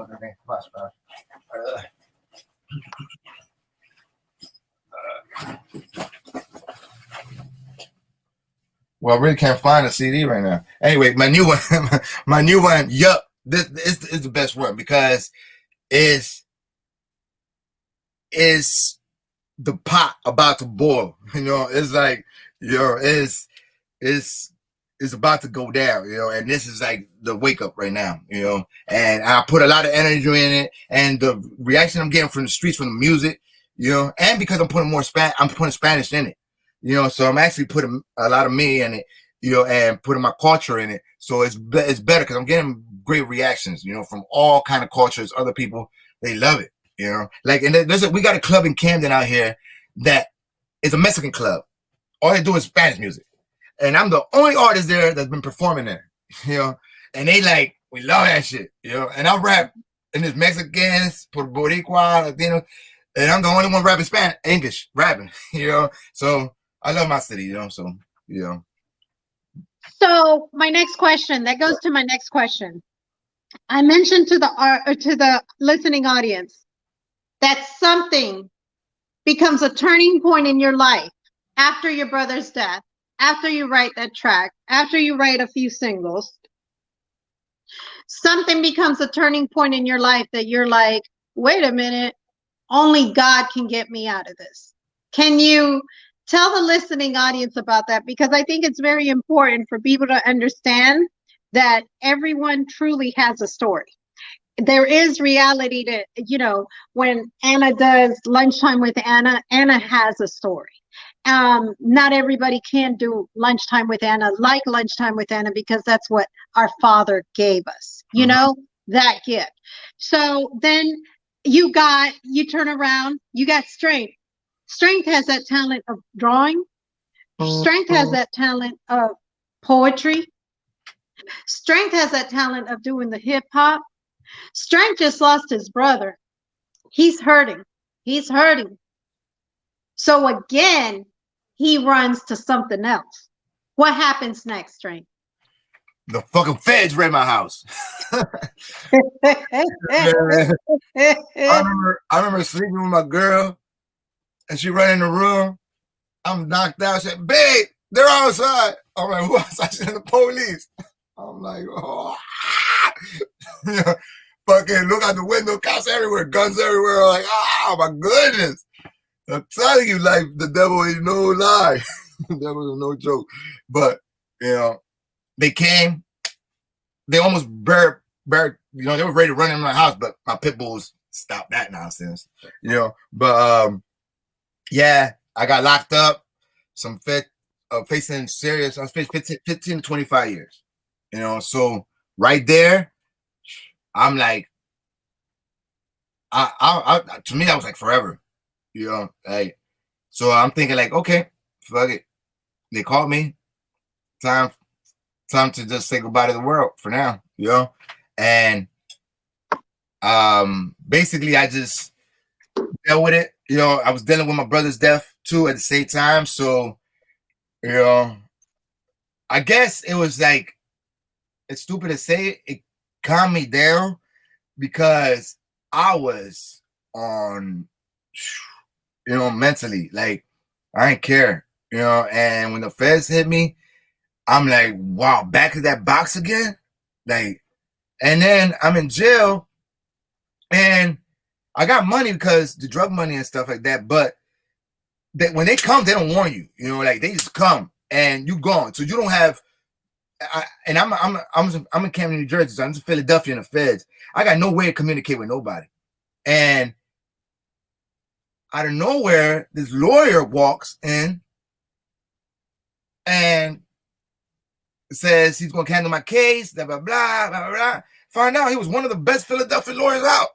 Well, I really can't find a CD right now. Anyway, my new one, yup. This is the best one because it's the pot about to boil. It's like, it's about to go down, and this is like the wake up right now, and I put a lot of energy in it, and the reaction I'm getting from the streets, from the music, and because I'm putting I'm putting Spanish in it, so I'm actually putting a lot of me in it, and putting my culture in it. So it's better because I'm getting great reactions, from all kind of cultures, other people, they love it, like, and we got a club in Camden out here that is a Mexican club. All they do is Spanish music. And I'm the only artist there that's been performing there, and they like, we love that shit, and I rap in this Mexicans, Puerto Boricua, Latino, and I'm the only one rapping Spanish, English rapping, so I love my city, So my next question, that goes to my next question. I mentioned to the listening audience that something becomes a turning point in your life after your brother's death. after you write that track, after you write a few singles, something becomes a turning point in your life that you're like, wait a minute, only God can get me out of this. Can you tell the listening audience about that? Because I think it's very important for people to understand that everyone truly has a story. There is reality to, when Anna does Lunchtime with Anna, Anna has a story. Not everybody can do Lunchtime with Anna, like Lunchtime with Anna, because that's what our Father gave us, that gift. So then you turn around, you got Strength. Strength has that talent of drawing. Strength has that talent of poetry. Strength has that talent of doing the hip hop. Strength just lost his brother. He's hurting. He's hurting. So again, he runs to something else. What happens next, Strength? The fucking feds raid my house. I remember sleeping with my girl, and she ran in the room. I'm knocked out. She said, "Babe, they're outside." I'm like, "Who outside?" She said, "The police." I'm like, "Oh." Fucking look out the window, cops everywhere, guns everywhere. I'm like, oh my goodness. I'm telling you, like, the devil is no lie. The devil is no joke. But, they came, they almost buried, they were ready to run in my house, but my pit bulls stopped that nonsense, But, yeah, I got locked up. Facing serious, I was facing 15 to 25 years, So right there, I'm like, to me, that was like forever, like, so I'm thinking like, okay, fuck it. They called me. Time to just say goodbye to the world for now, and basically I just dealt with it. I was dealing with my brother's death too at the same time, so I guess it was like, it's stupid to say it calmed me down because I was on, mentally, like, I didn't care, and when the feds hit me, I'm like, wow, back to that box again? Like, and then I'm in jail, and I got money because the drug money and stuff like that, but when they come, they don't warn you, like, they just come and you gone. So you don't have, I'm in Camden, New Jersey, so I'm in Philadelphia in the feds. I got no way to communicate with nobody. And out of nowhere, this lawyer walks in and says he's going to handle my case, blah, blah, blah, blah, blah. Find out he was one of the best Philadelphia lawyers out,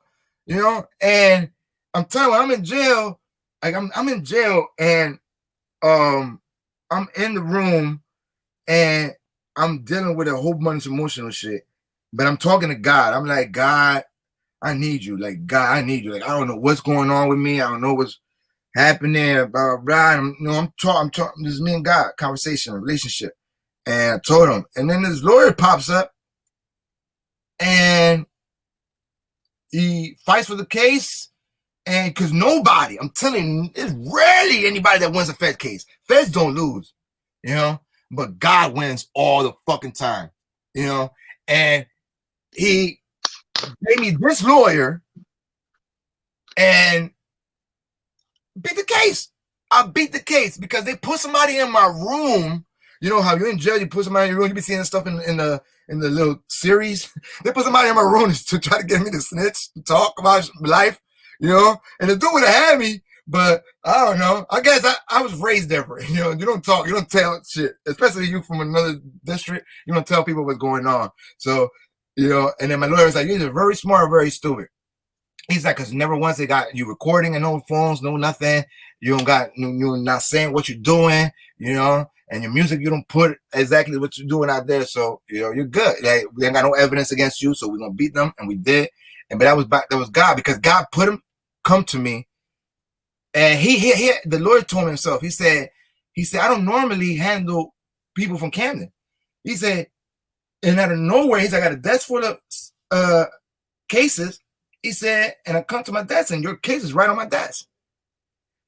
and I'm telling you, I'm in jail. Like, I'm in jail, and I'm in the room, and I'm dealing with a whole bunch of emotional shit, but I'm talking to God. I'm like, God, I need you. Like, God, I need you. Like, I don't know what's going on with me. I don't know what's happening, blah, blah, blah. And, I'm talking, this is me and God, conversation, relationship. And I told him. And then this lawyer pops up, and he fights for the case. And because nobody, I'm telling you, it's rarely anybody that wins a Fed case. Feds don't lose, but God wins all the fucking time, and he gave me this lawyer and beat the case. I beat the case because they put somebody in my room. You know how you're in jail, you put somebody in your room, you be seeing stuff in the little series. They put somebody in my room to try to get me to snitch, to talk about life, and the dude would have had me, but I don't know. I guess I was raised different. You don't talk, you don't tell shit, especially you from another district. You don't tell people what's going on. So, and then my lawyer was like, you're either very smart or very stupid. He's like, because never once they got you recording and no phones, no nothing. You're not saying what you're doing, and your music, you don't put exactly what you're doing out there. So, you're good. Like, we ain't got no evidence against you, so we're going to beat them. And we did. But that was God, because God come to me. And the lawyer told me himself, he said, I don't normally handle people from Camden. He said, and out of nowhere, he's like, I got a desk full of cases. He said, and I come to my desk, and your case is right on my desk.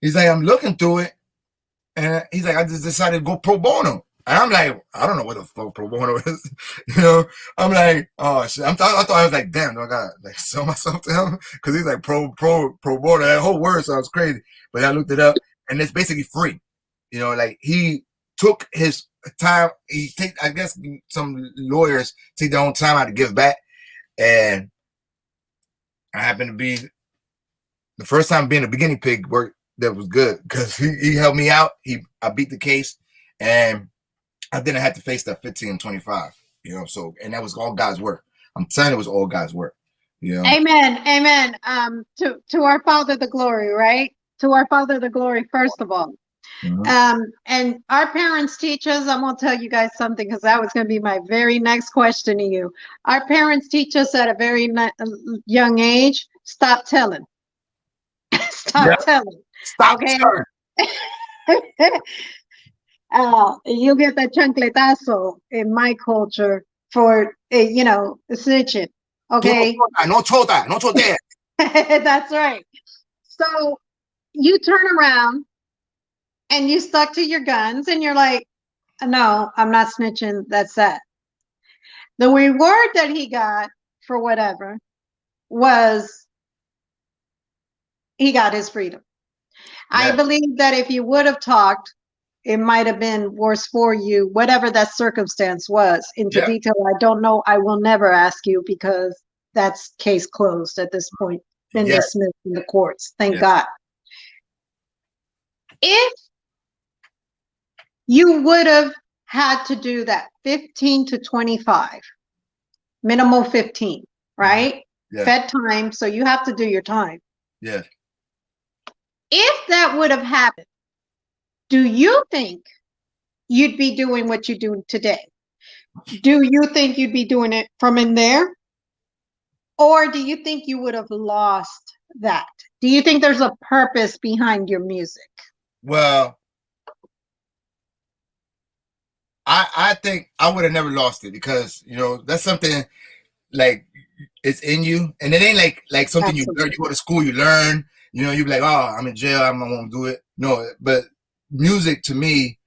He's like, I'm looking through it, And he's like, I just decided to go pro bono. And I'm like, I don't know what the fuck pro bono is. You know, I'm like, oh shit. I thought I was like, damn, do I gotta like sell myself to him? Because he's like pro bono. That whole word sounds crazy. But I looked it up, and it's basically free. You know, like he took his time. I guess some lawyers take their own time out to give back, and I happened to be the first time being a beginning pig work that was good because he helped me out. I beat the case, and I didn't have to face that 15 and 25. You know, so and that was all God's work. I'm telling you, it was all God's work. You know. Amen. Amen. To our Father the glory, right? To our Father the glory, first of all. And our parents teach us, I'm going to tell you guys something because that was going to be my very next question to you. Our parents teach us at a very young age, stop telling. Stop telling. Stop okay? telling. You get that chancletazo in my culture for, snitching. Okay? No chota. That's right. So you turn around and you stuck to your guns and you're like, no, I'm not snitching. That's that. The reward that he got for whatever was he got his freedom. Yeah. I believe that if you would have talked, it might have been worse for you, whatever that circumstance was. Into detail, I don't know. I will never ask you because that's case closed at this point. Been dismissed in the courts. Thank God. If you would have had to do that 15 to 25, minimal 15, right? Yeah. Fed time, so you have to do your time. Yes. If that would have happened, do you think you'd be doing what you do today? Do you think you'd be doing it from in there? Or do you think you would have lost that? Do you think there's a purpose behind your music? Well, I think I would have never lost it because, that's something like it's in you. And it ain't like something you learn. You go to school, you learn, you be like, oh, I'm in jail, I won't do it. No, but music to me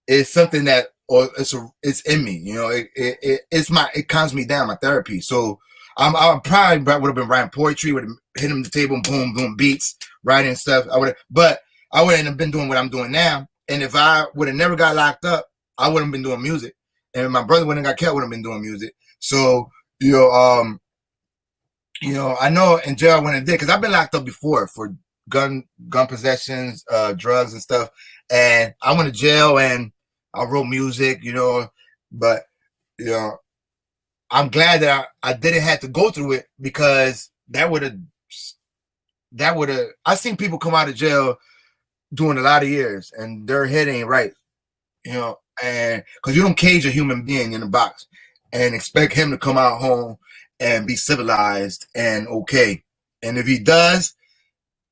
is something that, or it's in me, it calms me down, my therapy. So I probably would have been writing poetry, would have hit him the table, boom, boom, beats, writing stuff. But I wouldn't have been doing what I'm doing now. And if I would have never got locked up, I wouldn't have been doing music. And if my brother wouldn't have got killed, I would have been doing music. So, I know in jail when I did, because I've been locked up before for gun possessions, drugs and stuff. And I went to jail and I wrote music, but, I'm glad that I didn't have to go through it because I've seen people come out of jail doing a lot of years and their head ain't right, and because you don't cage a human being in a box and expect him to come out home and be civilized and okay. And if he does,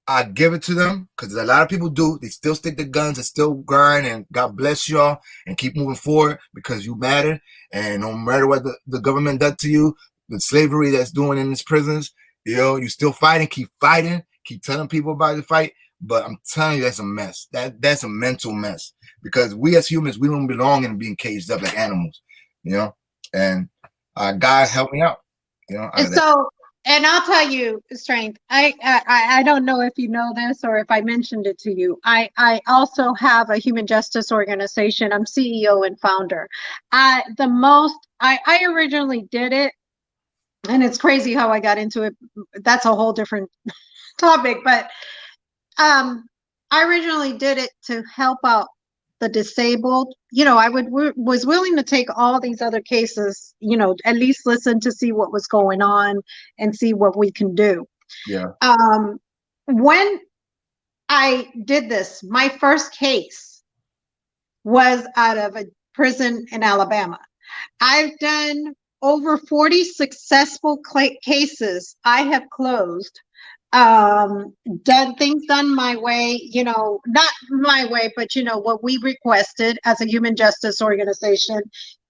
I give it to them because a lot of people do. They still stick to guns and still grind, and God bless y'all and keep moving forward because you matter. And no matter what the government does to you, the slavery that's doing in these prisons, you still fighting, keep telling people about the fight. But I'm telling you, that's a mess. That's a mental mess because we as humans, we don't belong in being caged up like animals, and God help me out, So, and I'll tell you, Strength, I don't know if you know this or if I mentioned it to you. I also have a human justice organization. I'm CEO and founder. I originally did it, and it's crazy how I got into it. That's a whole different topic, but I originally did it to help out the disabled. I was willing to take all these other cases, at least listen to see what was going on and see what we can do. Yeah. When I did this, my first case was out of a prison in Alabama. I've done over 40 successful cases I have closed. Done things done my way, not my way, but what we requested as a human justice organization,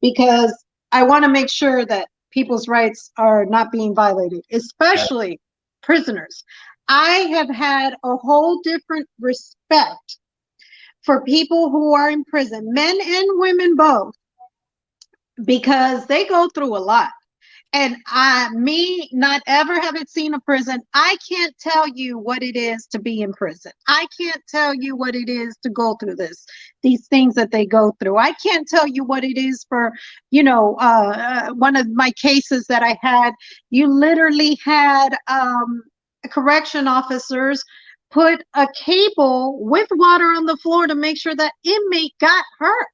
because I want to make sure that people's rights are not being violated, especially prisoners. I have had a whole different respect for people who are in prison, men and women both, because they go through a lot. And me not ever having seen a prison, I can't tell you what it is to be in prison. I can't tell you what it is to go through these things that they go through. I can't tell you what it is for, one of my cases that I had, you literally had correction officers put a cable with water on the floor to make sure that inmate got hurt.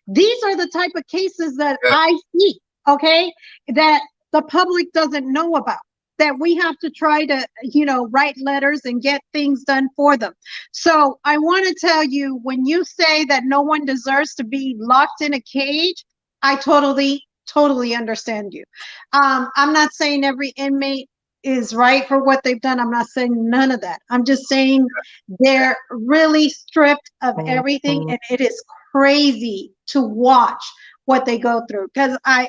These are the type of cases that I see, okay, that the public doesn't know about, that we have to try to, write letters and get things done for them. So I want to tell you, when you say that no one deserves to be locked in a cage, I totally understand you. I'm not saying every inmate is right for what they've done. I'm not saying none of that. I'm just saying they're really stripped of everything, and it is crazy to watch what they go through, because I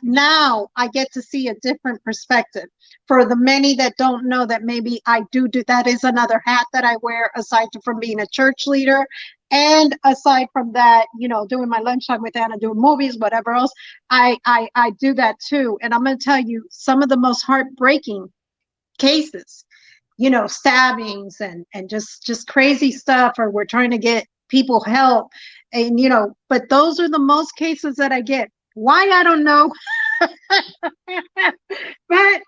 get to see a different perspective. For the many that don't know, that maybe I do that is another hat that I wear, aside from being a church leader, and aside from that, doing my lunchtime with Anna, doing movies, whatever else, I do that too. And I'm going to tell you, some of the most heartbreaking cases, stabbings and just crazy stuff, or we're trying to get people help, and but those are the most cases that I get. Why, I don't know. But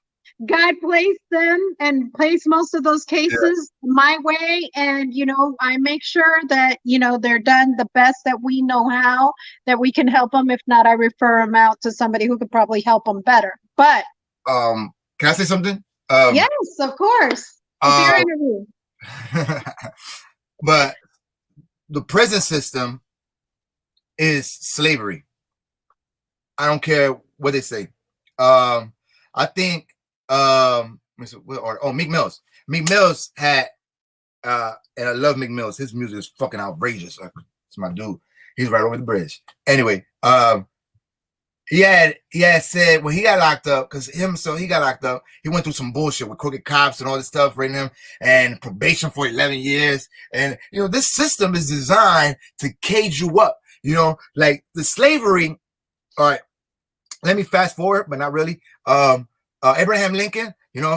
God placed them and placed most of those cases my way, and I make sure that they're done the best that we know how, that we can help them. If not, I refer them out to somebody who could probably help them better. But can I say something? Yes, of course. It's your interview. But the prison system is slavery. I don't care what they say. I think Meek Mills. Meek Mills had and I love Meek Mills. His music is fucking outrageous. It's my dude. He's right over the bridge. Anyway, he had said when he got locked up, he got locked up, he went through some bullshit with crooked cops and all this stuff right now, and probation for 11 years. And this system is designed to cage you up. Like the slavery. All right, let me fast forward, but not really. Abraham Lincoln,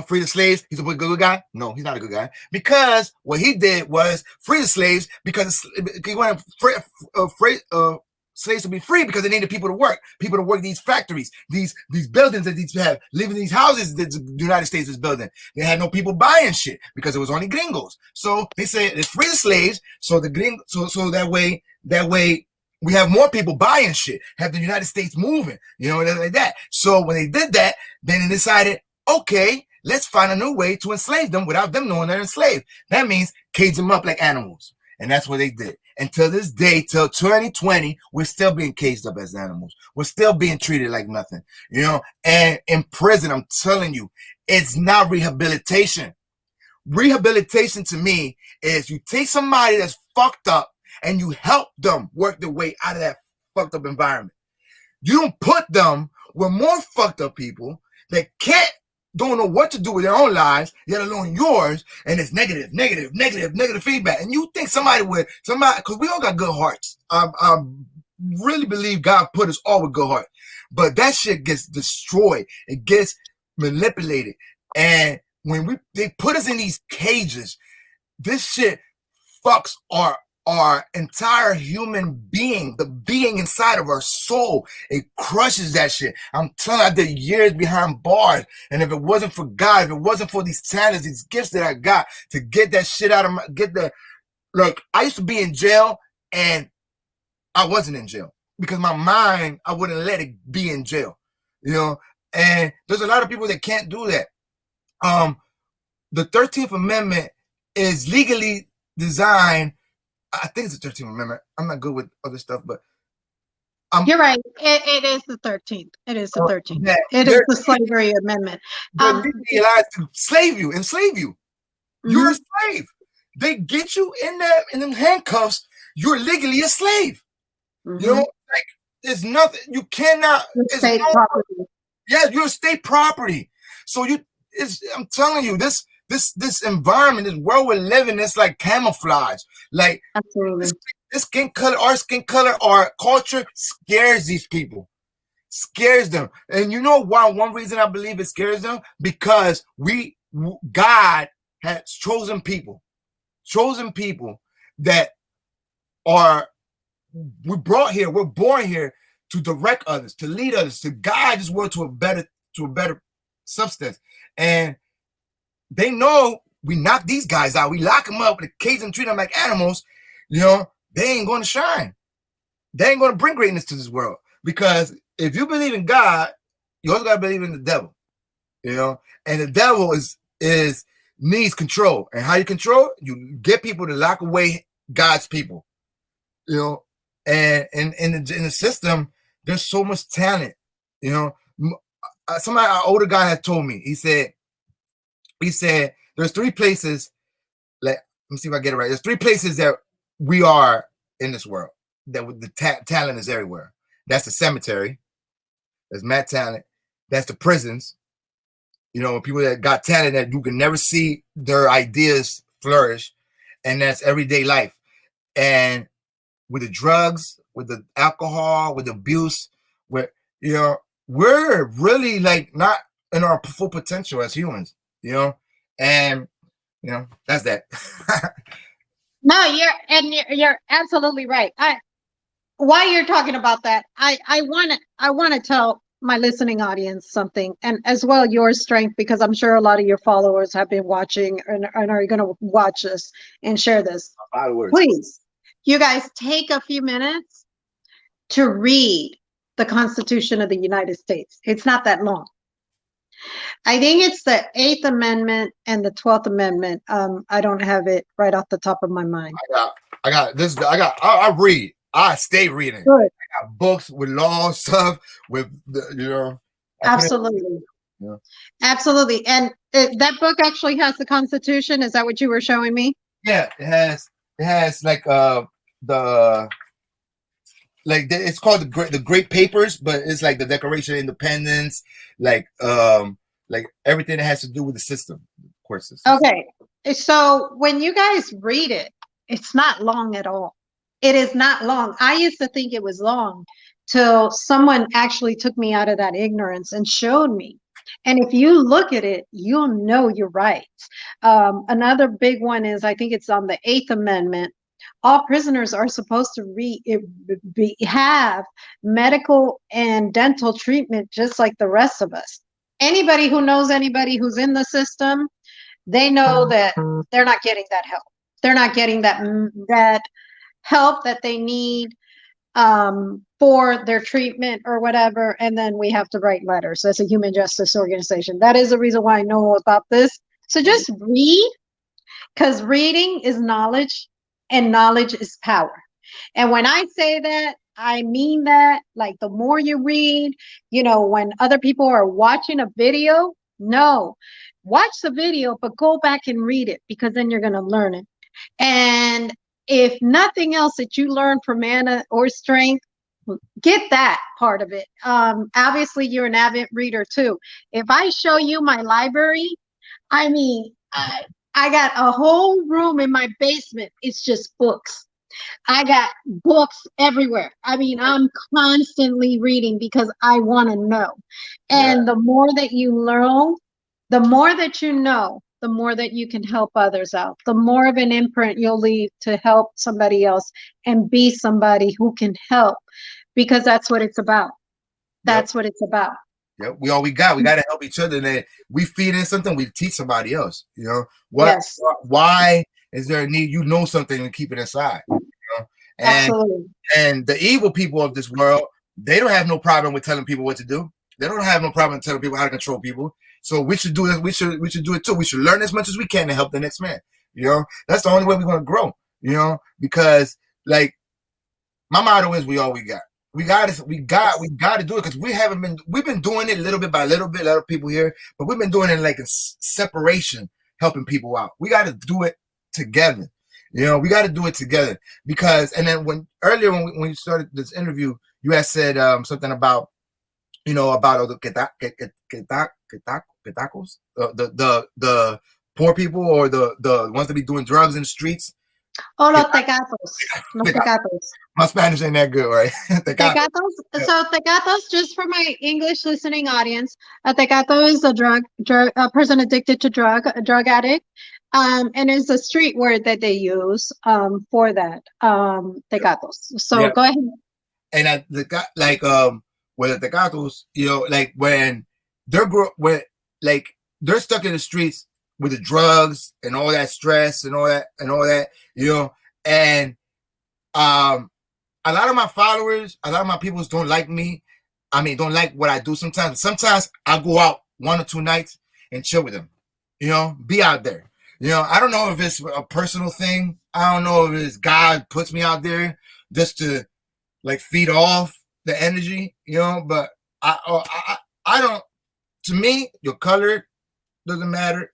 free the slaves. He's a good guy. No, he's not a good guy, because what he did was free the slaves because he wanted slaves to be free, because they needed people to work these factories, these buildings that these have, live in these houses that the United States is building. They had no people buying shit because it was only gringos. So they said, let's free the slaves, so that way we have more people buying shit, have the United States moving, like that. So when they did that, then they decided, okay, let's find a new way to enslave them without them knowing they're enslaved. That means cage them up like animals. And that's what they did. Until this day, till 2020, we're still being caged up as animals. We're still being treated like nothing, And in prison, I'm telling you, it's not rehabilitation. Rehabilitation to me is you take somebody that's fucked up and you help them work their way out of that fucked up environment. You don't put them with more fucked up people that don't know what to do with their own lives, let alone yours, and it's negative feedback. And you think somebody, because we all got good hearts. I really believe God put us all with good heart, but that shit gets destroyed. It gets manipulated, and when they put us in these cages, this shit fucks our entire human being, the being inside of our soul. It crushes that shit. I'm telling you, I did years behind bars, and if it wasn't for God, if it wasn't for these talents, these gifts that I got to get that shit out of I used to be in jail, and I wasn't in jail because my mind, I wouldn't let it be in jail, and there's a lot of people that can't do that. The 13th Amendment is legally designed. I think it's the 13th Amendment. I'm not good with other stuff, but you're right. It is the 13th. It is the 13th. It is the slavery amendment. They're legally allowed to enslave you. You're a slave. They get you in them handcuffs. You're legally a slave. There's nothing. You cannot. State property. Yeah, you're state property. So I'm telling you, this environment, this world we're living, it's like camouflage. Like, absolutely, This skin color, our culture scares these people. Scares them. And you know why? One reason I believe it scares them, because God has chosen people that are, we're born here to direct others, to lead others, to guide this world to a better substance. And they know we knock these guys out, we lock them up in a cage and treat them like animals, they ain't going to shine. They ain't going to bring greatness to this world. Because if you believe in God, you also got to believe in the devil, and the devil needs control. And how you control? You get people to lock away God's people, and in the system, there's so much talent. Somebody, an older guy had told me, he said there's three places, let me see if I get it right. There's three places that we are in this world, that the talent is everywhere. That's the cemetery. That's mad talent. That's the prisons. People that got talent that you can never see their ideas flourish. And that's everyday life. And with the drugs, with the alcohol, with the abuse, we're really like not in our full potential as humans, and that's that. No, you're absolutely right. While you're talking about that, I want to tell my listening audience something, and as well your strength, because I'm sure a lot of your followers have been watching and are going to watch this and share this. Please, you guys take a few minutes to read the Constitution of the United States. It's not that long. I think it's the 8th Amendment and the 12th Amendment. I don't have it right off the top of my mind. I read. I stay reading. Good. I got books with law stuff, with Absolutely. Absolutely. And that book actually has the Constitution. Is that what you were showing me? Yeah, it has like it's called the Great Papers, but it's like the Declaration of Independence, like everything that has to do with the system, of course. Okay, so when you guys read it, it's not long at all. It is not long. I used to think it was long till someone actually took me out of that ignorance and showed me. And if you look at it, you'll know you're right. Another big one is, I think it's on the 8th Amendment. All prisoners are supposed to have medical and dental treatment just like the rest of us. Anybody who knows anybody who's in the system, they know that they're not getting that help. They're not getting that help that they need for their treatment or whatever. And then we have to write letters as a human justice organization. That is the reason why I know about this. So just read, because reading is knowledge and knowledge is power. And when I say that, I mean that. Like, the more you read, when other people are watching a video, no, watch the video, but go back and read it, because then you're going to learn it. And if nothing else that you learn from Anna or Strength, get that part of it. Obviously, you're an avid reader too. If I show you my library, I mean, I got a whole room in my basement. It's just books. I got books everywhere. I mean, I'm constantly reading because I want to know. And the more that you learn, the more that you know, the more that you can help others out, the more of an imprint you'll leave to help somebody else and be somebody who can help, because that's what it's about. That's what it's about. Yeah, we got to help each other. And then we feed in something, we teach somebody else. Why is there a need? Something and keep it inside. Absolutely. And the evil people of this world, they don't have no problem with telling people what to do. They don't have no problem telling people how to control people. So we should do it. We should do it too. We should learn as much as we can to help the next man. That's the only way we're gonna grow. Because like my motto is, we all we got. We got to do it, because we've been doing it little bit by little bit. A lot of people here, but we've been doing it like a separation, helping people out. We got to do it together. We got to do it together, because. And then when you started this interview, you had said something about about the the poor people, or the ones that be doing drugs in the streets. Oh, Yeah, los tecatos. Los tecatos. my Spanish ain't that good, right? Tecatos. Yeah. So tecatos, just for my English listening audience, a tecato is a person addicted to a drug addict. And it's a street word that they use for that. Tecatos. So Yeah. go ahead. And the guy, like, with the gatos, you know, like when like they're stuck in the streets with the drugs and all that stress and all that, you know, and a lot of my followers, a lot of my people don't like me. I mean, don't like what I do sometimes. Sometimes I go out 1 or 2 nights and chill with them, you know, be out there. You know, I don't know if it's a personal thing. I don't know if it's God puts me out there just to like feed off the energy, you know, but I don't, to me, your color doesn't matter.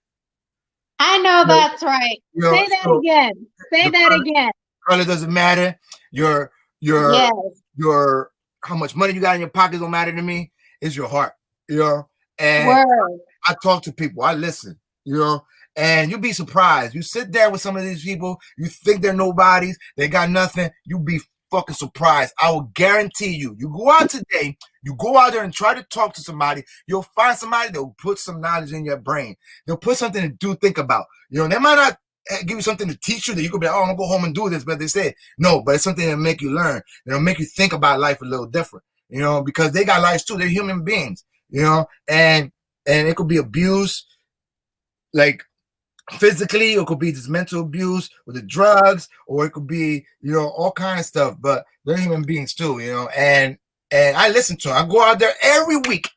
I know that's right. You know, Say that so again. Say that again. color doesn't matter. Your Yes. your how much money you got in your pocket don't matter to me. It's your heart, you know. And Word. I talk to people, I listen, you know, and you'll be surprised. You sit there with some of these people, you think they're nobodies, they got nothing, you'll be fucking surprised. I will guarantee you, you go out today, you go out there and try to talk to somebody, you'll find somebody that will put some knowledge in your brain. They'll put something to think about. You know, they might not give you something to teach you that you could be like, oh, I'm gonna go home and do this, but they say no, but it's something that'll make you learn. It'll make you think about life a little different, you know, because they got lives too. They're human beings, you know, and it could be abuse, like physically, or it could be this mental abuse with the drugs, or it could be, you know, all kinds of stuff, but they're human beings too, you know, and I listen to them. I go out there every week,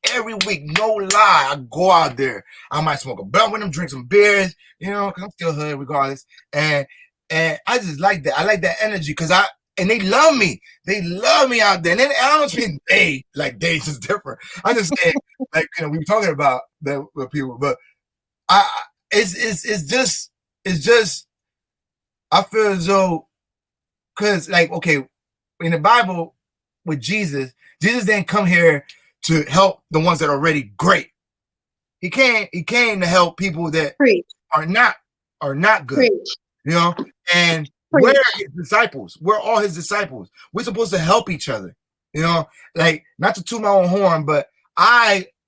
no lie. I go out there. I might smoke a blunt with them, drink some beers, you know, because I'm still hood regardless. And I just like that. I like that energy because and they love me. They love me out there. And then I don't mean they, like they just different. I just say, like, you know, we were talking about that with people, but it's just I feel as though, because like, okay, in the Bible with Jesus didn't come here to help the ones that are already great. He came to help people that Preach. are not good. Preach. You know, and Preach. we're his disciples. We're all his disciples. We're supposed to help each other. You know, like, not to toot my own horn, but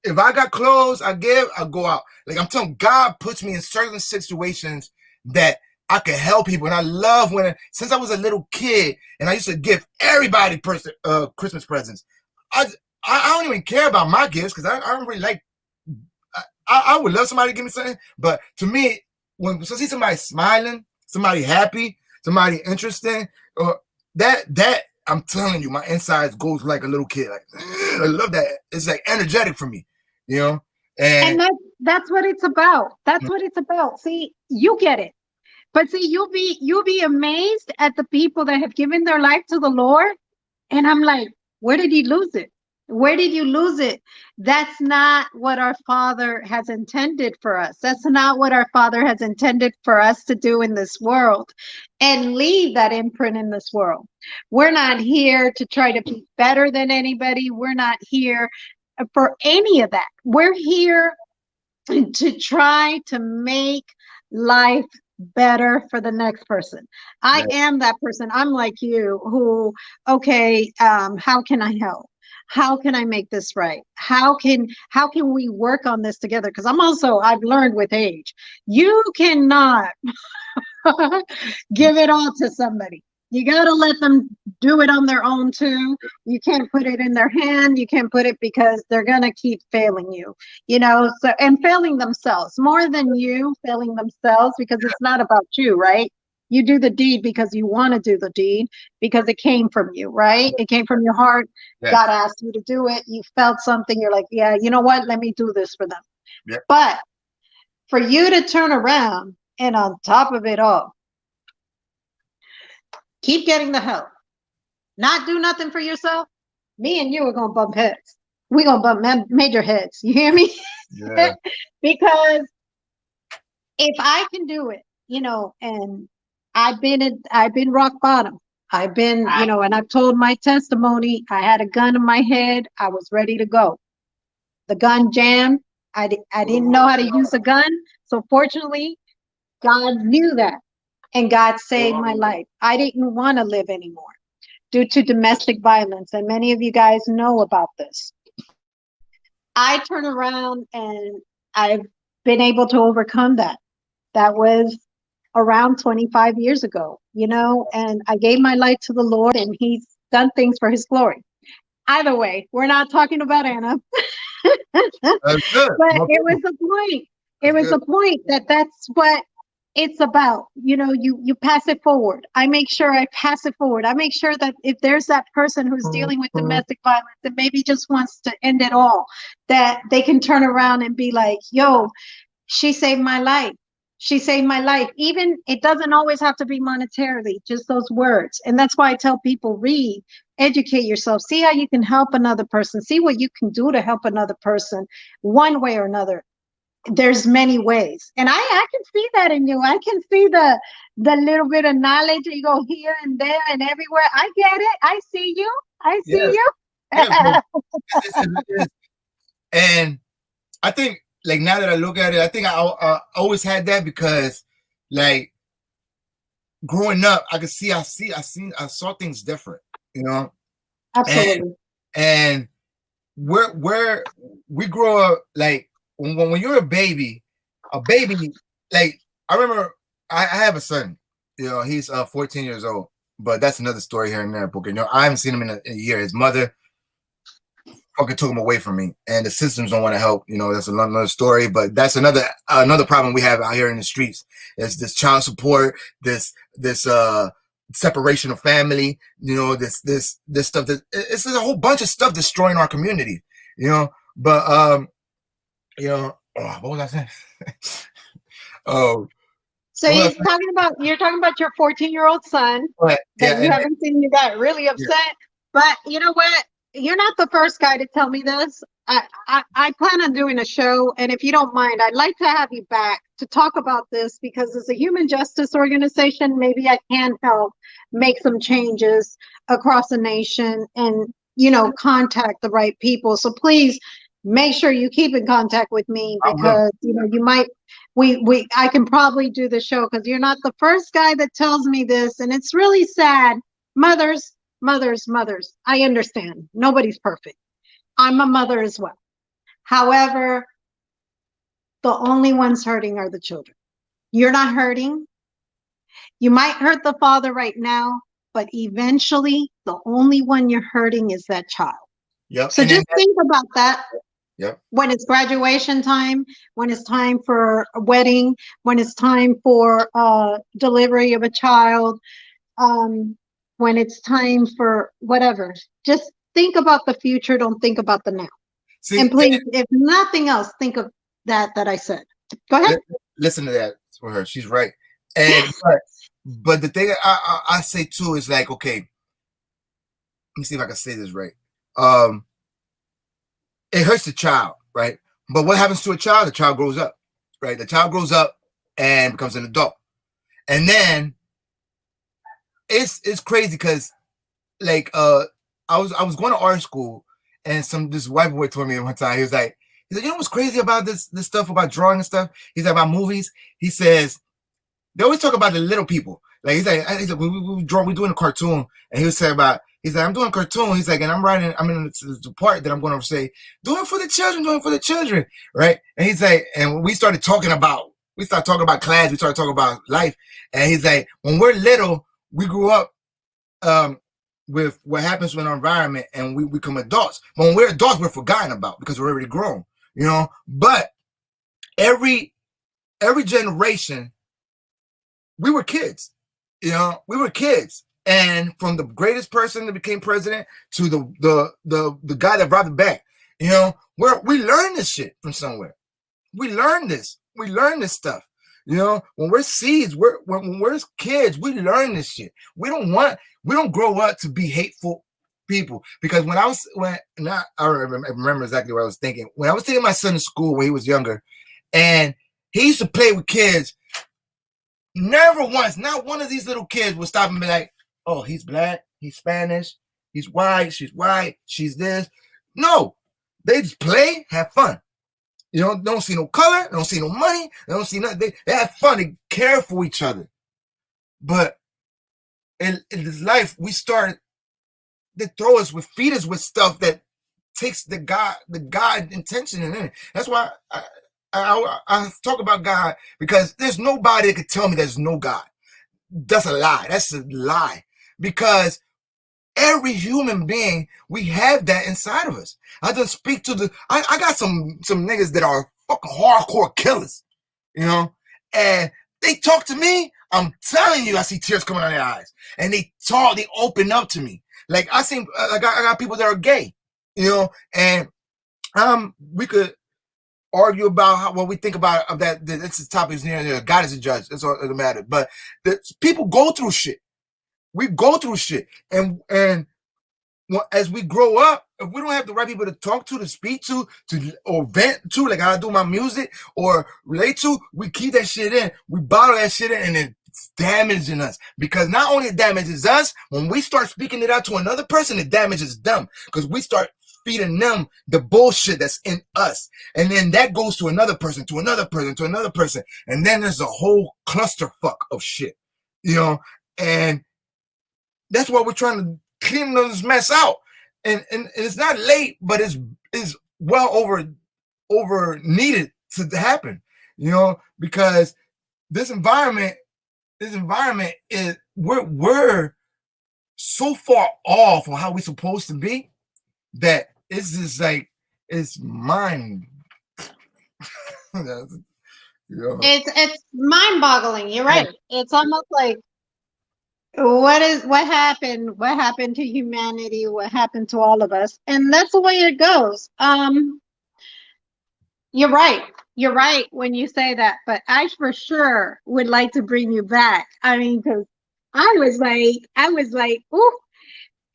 if I got clothes, I go out. Like, I'm telling God puts me in certain situations that I can help people. And I love since I was a little kid and I used to give everybody Christmas presents. I don't even care about my gifts because I don't really like, I would love somebody to give me something. But to me, when I see somebody smiling, somebody happy, somebody interesting, that I'm telling you, my insides goes like a little kid. Like, I love that. It's like energetic for me, you know. And that's what it's about. That's what it's about. See, you get it. But see, you'll be amazed at the people that have given their life to the Lord. And I'm like, where did he lose it? Where did you lose it? That's not what our Father has intended for us. That's not what our Father has intended for us to do in this world and leave that imprint in this world. We're not here to try to be better than anybody. We're not here for any of that. We're here to try to make life better for the next person. I am that person. I'm like you who, okay, how can I help? How can I make this right? How can we work on this together? Because I've learned with age, you cannot give it all to somebody. You got to let them do it on their own too. You can't put it in their hand. You can't put it because they're going to keep failing you, you know, and failing themselves more than you failing themselves, because it's not about you, right? You do the deed because you want to do the deed because it came from you, right? It came from your heart. Yeah. God asked you to do it. You felt something. You're like, yeah, you know what? Let me do this for them. Yeah. But for you to turn around and on top of it all, keep getting the help, not do nothing for yourself, me and you are going to bump heads. We're going to bump major heads. You hear me? Yeah. Because if I can do it, you know, and I've been rock bottom. I've been, you know, and I've told my testimony. I had a gun in my head. I was ready to go. The gun jammed. I didn't know how to use a gun. So fortunately, God knew that. and God saved my life. I didn't want to live anymore due to domestic violence, and many of you guys know about this. I turn around and I've been able to overcome that. That was around 25 years ago, you know, and I gave my life to the Lord, and He's done things for His glory. Either way, we're not talking about Anna. That's good. But Okay. it was the point. It That's was good. the point that that's what it's about. You know, you pass it forward. I make sure I pass it forward. I make sure that if there's that person who's dealing with domestic violence and maybe just wants to end it all, that they can turn around and be like, yo, she saved my life. She saved my life. Even it doesn't always have to be monetarily, just those words. And that's why I tell people, read, educate yourself, see how you can help another person, see what you can do to help another person one way or another. There's many ways. And I can see that in you. I can see the little bit of knowledge. You go here and there and everywhere. I get it. I see you. I see Yeah. you. Yeah, and I think, like, now that I look at it, I think I always had that because, like, growing up, I saw things different, you know. Absolutely. And where we grow up, like when you're a baby, like I remember I have a son, you know, he's 14 years old, but that's another story here and there. Because, you know, I haven't seen him in a year. His mother fucking took him away from me, and the systems don't want to help. You know, that's another story. But that's another problem we have out here in the streets. Is this child support, this separation of family. You know, this stuff that it's a whole bunch of stuff destroying our community. You know, but you know, what was I saying? Oh. So you're talking about your 14-year-old son that you haven't seen. You got really upset. Yeah. But you know what? You're not the first guy to tell me this. I plan on doing a show, and if you don't mind, I'd like to have you back to talk about this, because as a human justice organization, maybe I can help make some changes across the nation and, you know, contact the right people. So please make sure you keep in contact with me, because you know, you might I can probably do the show, because you're not the first guy that tells me this, and it's really sad. Mothers, I understand. Nobody's perfect. I'm a mother as well. However, the only ones hurting are the children. You're not hurting. You might hurt the father right now, but eventually the only one you're hurting is that child. Yep. So just think about that. Yep. When it's graduation time, when it's time for a wedding, when it's time for delivery of a child, when it's time for whatever, just think about the future. Don't think about the now. See, and please, if nothing else, think of that I said. Go ahead. Listen to that for her. She's right. And but the thing I say too is, like, okay, let me see if I can say this right. It hurts the child, right? But what happens to a child? The child grows up, right? The child grows up and becomes an adult. And then it's crazy because, like, I was going to art school, and this white boy told me one time, he was like, you know what's crazy about this stuff about drawing and stuff? He's like, about movies. He says they always talk about the little people. Like, he's like we're doing a cartoon, and he was saying about, he's like, I'm doing a cartoon. He's like, and I'm in the part that I'm going to say, do it for the children, right? And he's like, and we started talking about class, we started talking about life, and he's like, when we're little, we grew up with what happens with our environment, and we become adults. But when we're adults, we're forgotten about because we're already grown, you know. But every generation, we were kids, you know. We were kids, and from the greatest person that became president to the guy that robbed the bank, you know, we learned this shit from somewhere. We learned this stuff. You know, when we're seeds, when we're kids, we learn this shit. We don't grow up to be hateful people. Because I remember exactly what I was thinking. When I was taking my son to school when he was younger, and he used to play with kids, never once, not one of these little kids would stop and be like, oh, he's black, he's Spanish, he's white, she's this. No, they just play, have fun. You know, don't see no color, don't see no money, they don't see nothing. They have fun, they care for each other. But in this life, they feed us with stuff that takes the God intention in it. That's why I talk about God, because there's nobody that could tell me there's no God. That's a lie. That's a lie. Because every human being, we have that inside of us. I just speak to I got some niggas that are fucking hardcore killers, you know, and they talk to me. I'm telling you, I see tears coming out of their eyes, and they open up to me. Like I got people that are gay, you know, and we could argue about what we think about that. This topic is near. God is a judge. That's all that matters. But people go through shit. We go through shit, and as we grow up, if we don't have the right people to talk to speak to, or vent to, like I do my music, or relate to, we keep that shit in. We bottle that shit in, and it's damaging us. Because not only it damages us, when we start speaking it out to another person, it damages them. Because we start feeding them the bullshit that's in us. And then that goes to another person, to another person, to another person. And then there's a whole clusterfuck of shit, you know? And that's why we're trying to clean this mess out. And it's not late, but it's well over needed to happen, you know, because this environment is, we're so far off on how we're supposed to be that it's just like, it's mind. You know? It's mind-boggling. You're right. It's almost like, what happened to humanity, what happened to all of us, and that's the way it goes. You're right when you say that, but I for sure would like to bring you back. I mean, because I was like, ooh,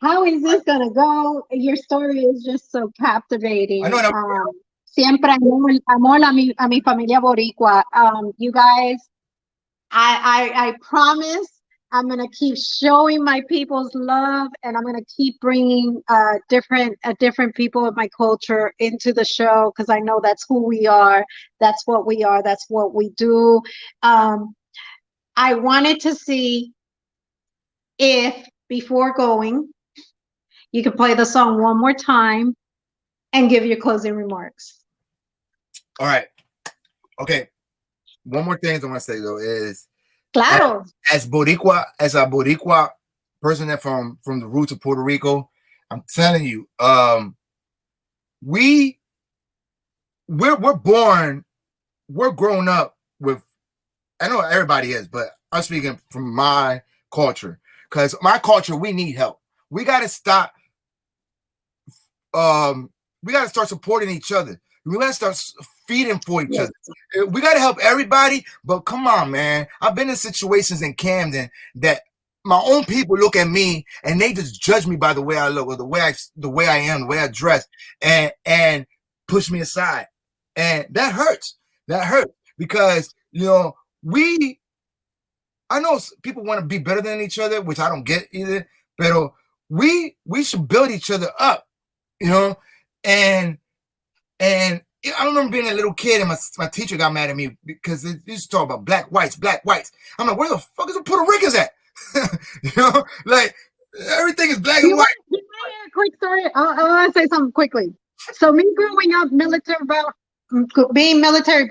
how is this gonna go? Your story is just so captivating. I know. Siempre amo a mi familia boricua. You guys, I promise I'm going to keep showing my people's love, and I'm going to keep bringing different people of my culture into the show, because I know that's who we are. That's what we are. That's what we do. I wanted to see if, before going, you could play the song one more time and give your closing remarks. All right. Okay. One more thing I want to say, though, is claro. As a Boricua person that from the roots of Puerto Rico, I'm telling you, we're born, we're grown up with, I know everybody is, but I'm speaking from my culture, because my culture, we need help. We got to stop. We got to start supporting each other. We got to start feeding for each other. We got to help everybody, but come on, man. I've been in situations in Camden that my own people look at me and they just judge me by the way I look, or the way I am, the way I dress, and push me aside. And that hurts. That hurts, because, you know, I know people want to be better than each other, which I don't get either, but we should build each other up, you know. And I remember being a little kid, and my teacher got mad at me because they used to talk about black whites. I'm like, where the fuck is the Puerto Ricans at? You know, like, everything is black and white. You want to hear a quick story? I want to say something quickly. So me growing up being military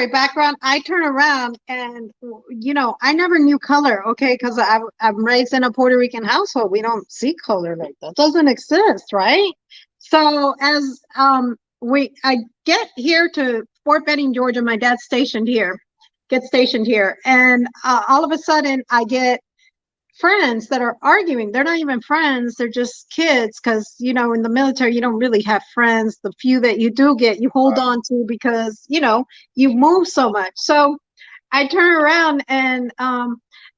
background, I turn around and, you know, I never knew color, okay, because I'm raised in a Puerto Rican household. We don't see color like that. It doesn't exist, right? So as I get here to Fort Benning, Georgia, my dad's stationed here, and all of a sudden I get friends that are arguing. They're not even friends, they're just kids, because, you know, in the military you don't really have friends. The few that you do get, you hold on to, because, you know, you move so much. So I turn around and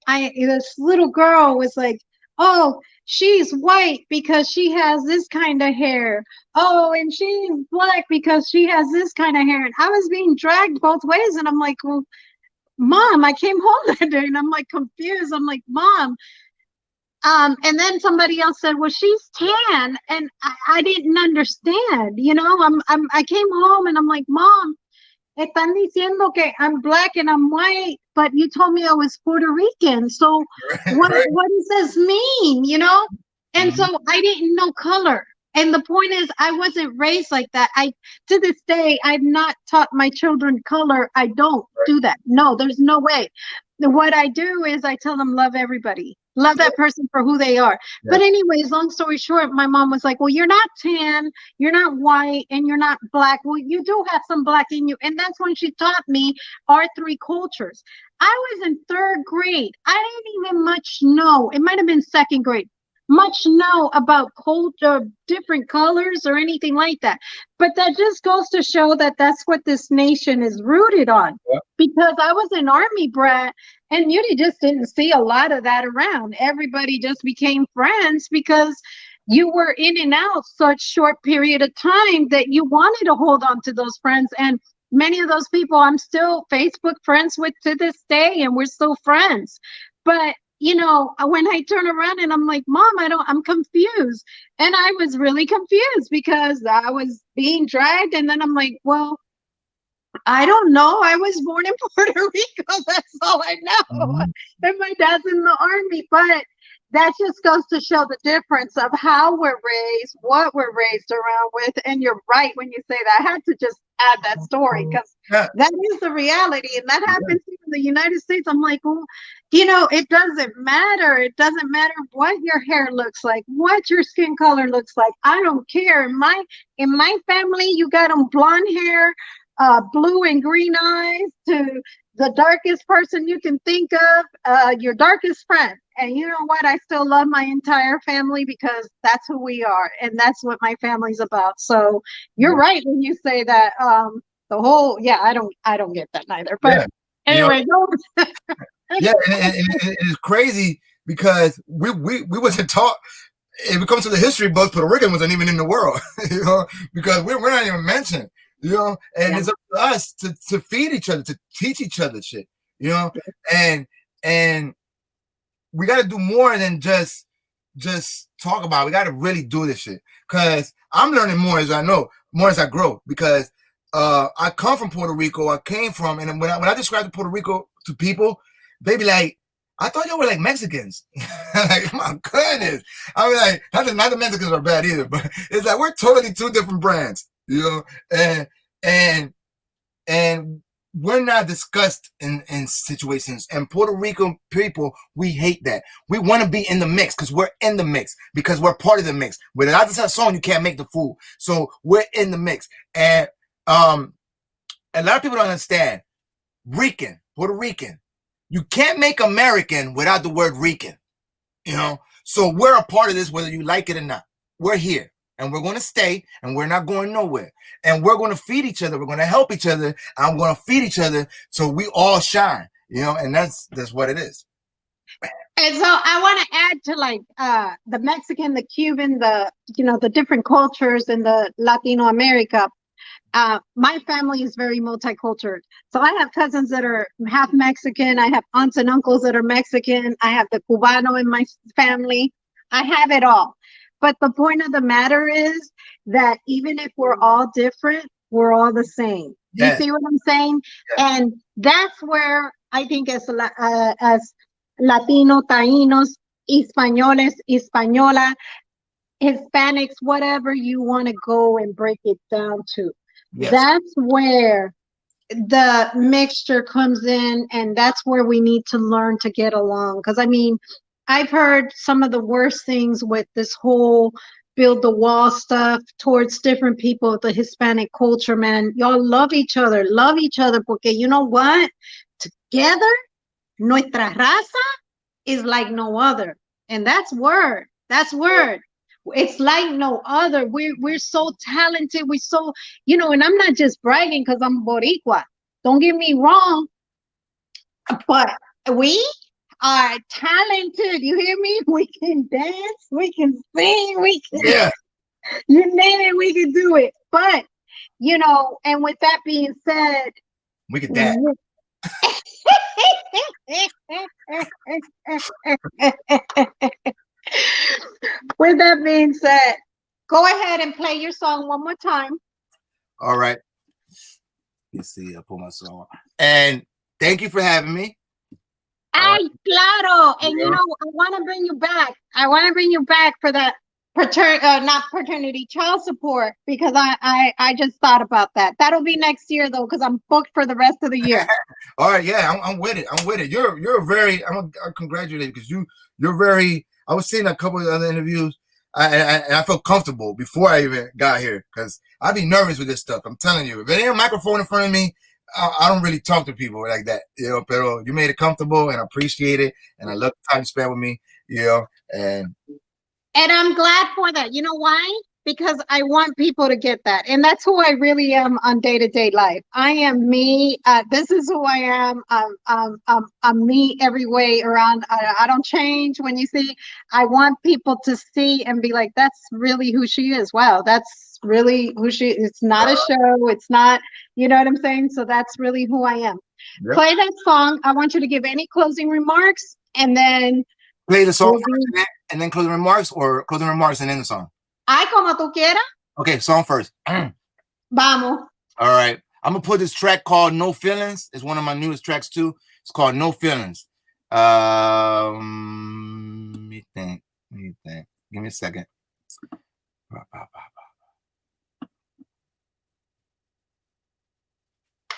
this little girl was like, oh, she's white because she has this kind of hair. Oh, and she's black because she has this kind of hair. And I was being dragged both ways, and I'm like, well, Mom, I came home that day, and I'm like confused. I'm like, Mom. And then somebody else said, well, she's tan, and I didn't understand, you know. I came home and I'm like, Mom, están diciendo que I'm black and I'm white, but you told me I was Puerto Rican. So what Right. what does this mean? You know? And so Mhm. I didn't know color. And the point is, I wasn't raised like that. I to this day, I've not taught my children color. I don't Right. do that. No, there's no way. What I do is I tell them love everybody. Love Yeah. that person for who they are. But Yes. anyways, long story short, my mom was like, "Well, you're not tan, you're not white, and you're not black. Well, you do have some black in you." And that's when she taught me our three cultures. I was in third grade. I didn't even much know. It might have been second grade. Much know about culture, different colors, or anything like that. But that just goes to show that that's what this nation is rooted on. Yeah. Because I was an army brat, and you just didn't see a lot of that around. Everybody just became friends because you were in and out such short period of time that you wanted to hold on to those friends. And many of those people I'm still Facebook friends with to this day, and we're still friends. But you know, when I turn around and I'm like, Mom, I'm confused. And I was really confused because I was being dragged. And then I'm like, well, I don't know. I was born in Puerto Rico. That's all I know. Mhm. And my dad's in the army. But that just goes to show the difference of how we're raised, what we're raised around with. And you're right when you say that. I had to just add that story because Yeah. that is the reality. And that Yeah. happens in the United States. I'm like, well, you know, it doesn't matter. It doesn't matter what your hair looks like, what your skin color looks like. I don't care. In my family, you got them blonde hair, blue and green eyes, to the darkest person you can think of, your darkest friend. And you know what? I still love my entire family because that's who we are, and that's what my family's about. So you're Yeah. right when you say that. The whole, yeah, I don't get that neither. But Yeah. You know, anyway, go. yeah, and it's crazy because we wasn't taught. If it comes to the history books, Puerto Rican wasn't even in the world, you know, because we're not even mentioned, you know, and Yeah. it's up to us to feed each other, to teach each other shit, you know, and we got to do more than just talk about it. We got to really do this shit because I'm learning more as I know, more as I grow, because I come from Puerto Rico. I came from, and when I describe Puerto Rico to people, they be like, I thought y'all were like Mexicans. Like, my goodness. I mean, like, not the Mexicans are bad either, but it's like we're totally two different brands, you know, and we're not discussed in situations. And Puerto Rican people, we hate that. We want to be in the mix because we're in the mix, because we're part of the mix. Without this song, you can't make the food. So we're in the mix. And a lot of people don't understand. Rican, Puerto Rican. You can't make American without the word Rican, you know? So we're a part of this, whether you like it or not. We're here, and we're going to stay, and we're not going nowhere. And we're going to feed each other. We're going to help each other. And we're going to feed each other so we all shine, you know? And that's what it is. And so I want to add to like the Mexican, the Cuban, the different cultures in the Latino America. My family is very multicultural. So I have cousins that are half Mexican. I have aunts and uncles that are Mexican. I have the Cubano in my family. I have it all. But the point of the matter is that even if we're all different, we're all the same. You Yes. see what I'm saying? Yes. And that's where I think as Latino, Tainos, Españoles, Española, Hispanics, whatever you want to go and break it down to. Yes. That's where the mixture comes in, and that's where we need to learn to get along. Because I mean, I've heard some of the worst things with this whole build the wall stuff towards different people of the Hispanic culture, man. Y'all love each other, porque you know what? Together, nuestra raza is like no other. And that's word. That's word. It's like no other. We're so talented. We're so, and I'm not just bragging because I'm Boricua. Don't get me wrong. But we are talented. You hear me? We can dance, we can sing, we can, Yeah. you name it, we can do it. But and with that being said, We could dance. With that being said, go ahead and play your song one more time. All right. You see, I put my song. And thank you for having me. Ay, claro. And you know, I want to bring you back. I want to bring you back for that not paternity, child support, because I just thought about that. That'll be next year though, because I'm booked for the rest of the year. All right, yeah, I'm with it. I'm with it. You're very. I congratulate you because you're very. I was seeing a couple of other interviews, and I felt comfortable before I even got here because I'd be nervous with this stuff. I'm telling you, if there ain't a microphone in front of me, I don't really talk to people like that, you know. Pero you made it comfortable, and I appreciate it, and I love the time you spent with me, you know. And I'm glad for that. You know why? Because I want people to get that. And that's who I really am on day-to-day life. I am me. This is who I am. I'm me every way around. I don't change. When you see, I want people to see and be like, that's really who she is. Wow, that's really who she is. It's not a show. It's not, you know what I'm saying? So that's really who I am. Yep. Play that song. I want you to give any closing remarks and then play the song first and then closing remarks, or closing remarks and then the song? Ay, como tú quieras. Okay, song first. Vamos. All right. I'm going to put this track called No Feelings. It's one of my newest tracks too. It's called No Feelings. Let me think. Give me a second.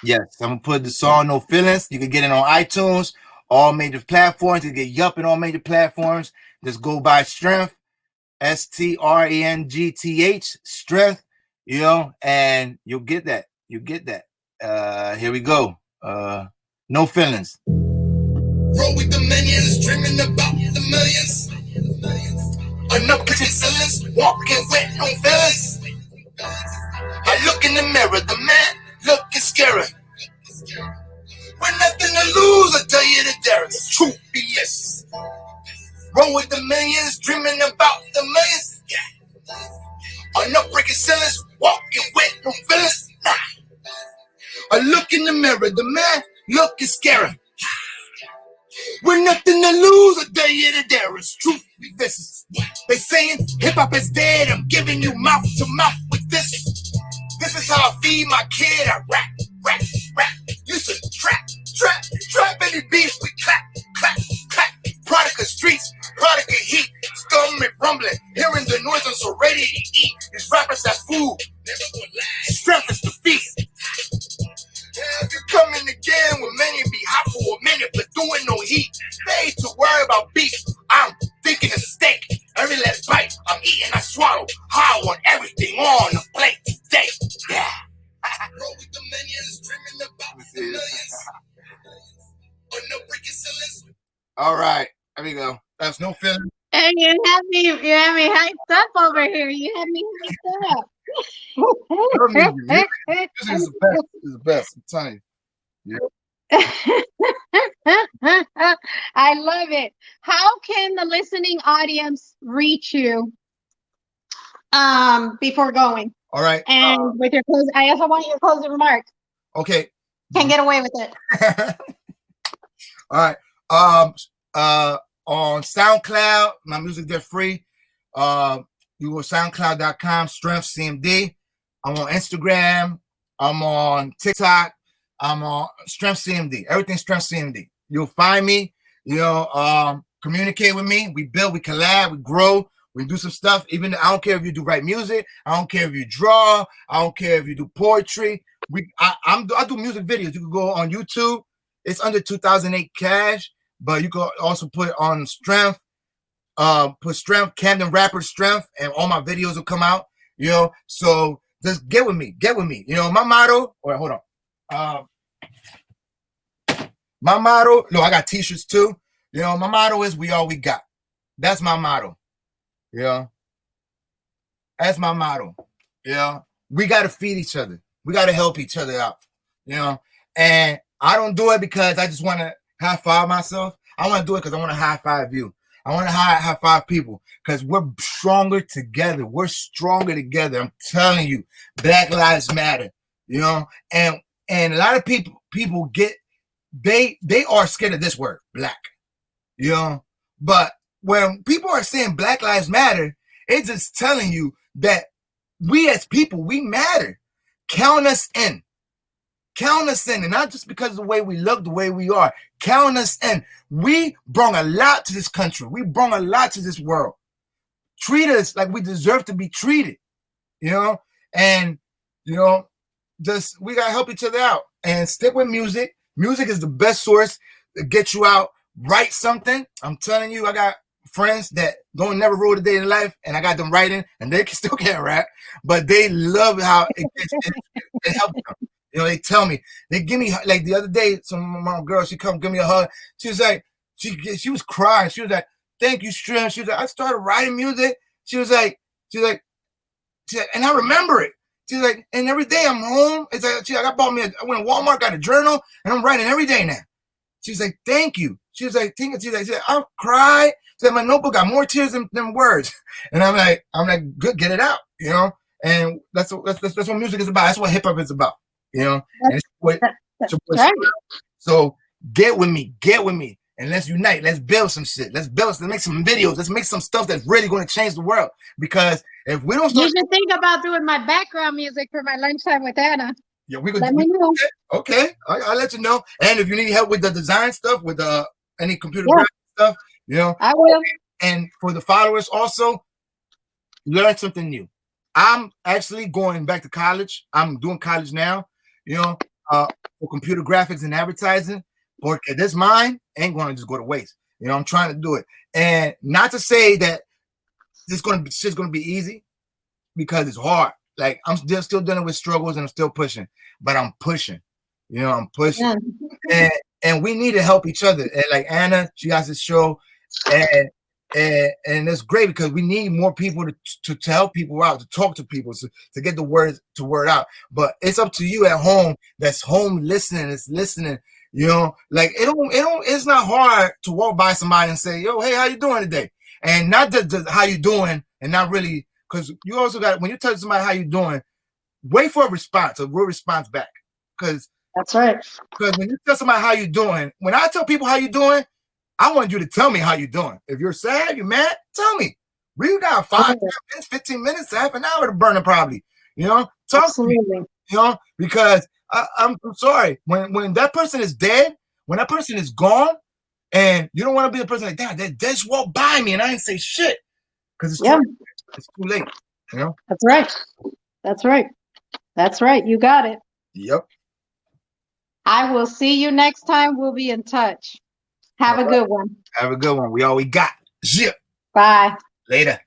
Yes, I'm going to put the song No Feelings. You can get it on iTunes, all major platforms. You can get Yup in all major platforms. Just go by Strength, STRENGTH, Strength, you know, and you'll get that. You get that. Here we go. No Feelings. Roll with the minions, dreaming about the millions. Enough kitchen ceilings, walking with no feelings. I look in the mirror, the man looking scary. With nothing to lose, I tell you the there is truth be yes. Roll with the millions, dreaming about the millions. Yeah. Enough breaking ceilings, walking with no feelings. Nah. I look in the mirror, the man looking scary. With nothing to lose, I tell you that there is truth be this. They saying hip hop is dead. I'm giving you mouth to mouth with this. This is how I feed my kid. I rap. Used to trap any beef. We clap. Product of streets, product of heat. Stomach rumbling, hearing the noise. I'm so ready to eat. These rappers have food. Never gonna last. Strength is the feast. Yeah, if you're coming again with many, be hot for a minute, but doing no heat. They ain't to worry about beef. I'm thinking of steak. Every last bite I'm eating, I swallow. How I want everything on the plate today. Yeah. Roll with the millions, dreaming about the millions. On no breaking ceilings. All right, there we go. That's No Feeling. And you had me hyped up over here. You had me hyped up. This is the best. This is the best. I'm telling you. Yeah. I love it. How can the listening audience reach you before going? All right. And with your closing, I also want your closing remarks. Okay. Can't get away with it. All right. On SoundCloud, my music there free. You go SoundCloud.com, Strength CMD. I'm on Instagram. I'm on TikTok. I'm on Strength CMD. Everything Strength CMD. You'll find me. You know, communicate with me. We build, we collab, we grow, we do some stuff. Even I don't care if you do write music. I don't care if you draw. I don't care if you do poetry. I do music videos. You can go on YouTube. It's under 2008 cash, but you can also put on Strength. Put Strength, Camden Rapper Strength, and all my videos will come out. You know, so just get with me. You know, my motto. Wait, hold on. My motto. No, I got T-shirts too. You know, my motto is "We all we got." That's my motto. You know, that's my motto. You know, we got to feed each other. We got to help each other out. You know, and I don't do it because I just want to high five myself. I want to do it because I want to high five you. I want to high five people because we're stronger together. We're stronger together. I'm telling you, Black Lives Matter. You know, and a lot of people get they are scared of this word, black. You know, but when people are saying Black Lives Matter, it's just telling you that we as people, we matter. Count us in. Count us in, and not just because of the way we look, the way we are. Count us in. We brought a lot to this country. We brought a lot to this world. Treat us like we deserve to be treated, you know? And, you know, just we got to help each other out and stick with music. Music is the best source to get you out. Write something. I'm telling you, I got friends that don't never wrote a day in life, and I got them writing, and they still can't rap, but they love how it helps them. You know, they tell me, they give me, like the other day, some my girl, she come give me a hug. She was like, she was crying. She was like, thank you, Stream. She was like, I started writing music. She was like, and I remember it. She's like, and every day I'm home. It's like, I went to Walmart, got a journal, and I'm writing every day now. She was like, thank you. She was like, she's like, I'll cry. She said, my notebook got more tears than words. And I'm like, good, get it out, you know? And that's what music is about. That's what hip hop is about, you know? Right. So get with me, and let's unite. Let's build some shit. Let's make some videos. Let's make some stuff that's really going to change the world. Because if we don't start, you should think about doing my background music for my lunchtime with Anna. yeah, we could. Let me know. Okay, I'll let you know. And if you need help with the design stuff, with any computer graphic stuff, you know, I will. And for the followers also, learn something new. I'm actually going back to college. I'm doing college now, you know, for computer graphics and advertising. Porque this mine ain't going to just go to waste. You know, I'm trying to do it. And not to say that shit's going to be easy, because it's hard. Like, I'm still dealing with struggles, and I'm still pushing, but I'm pushing. You know, I'm pushing. Yeah. And we need to help each other. And like Anna, she has this show, and it's great because we need more people to help people out, to talk to people, to get the word out. But it's up to you at home, that's home listening, it's listening. You know, like it's not hard to walk by somebody and say, yo, hey, how you doing today? And not just how you doing, and not really, because you also got, when you tell somebody how you doing, wait for a real response back. Because that's right. Because when you tell somebody how you doing, when I tell people how you doing, I want you to tell me how you doing. If you're sad, you're mad, tell me. We got 5 minutes, 15 minutes, half an hour to burn it probably. You know, talk to me. You know, because I'm sorry. When that person is dead, when that person is gone, and you don't want to be the person like, damn, they just walked by me and I didn't say shit. Because it's too late. You know? That's right. That's right. That's right. You got it. Yep. I will see you next time. We'll be in touch. Have a good one. Have a good one. We all we got. Zip. Bye. Later.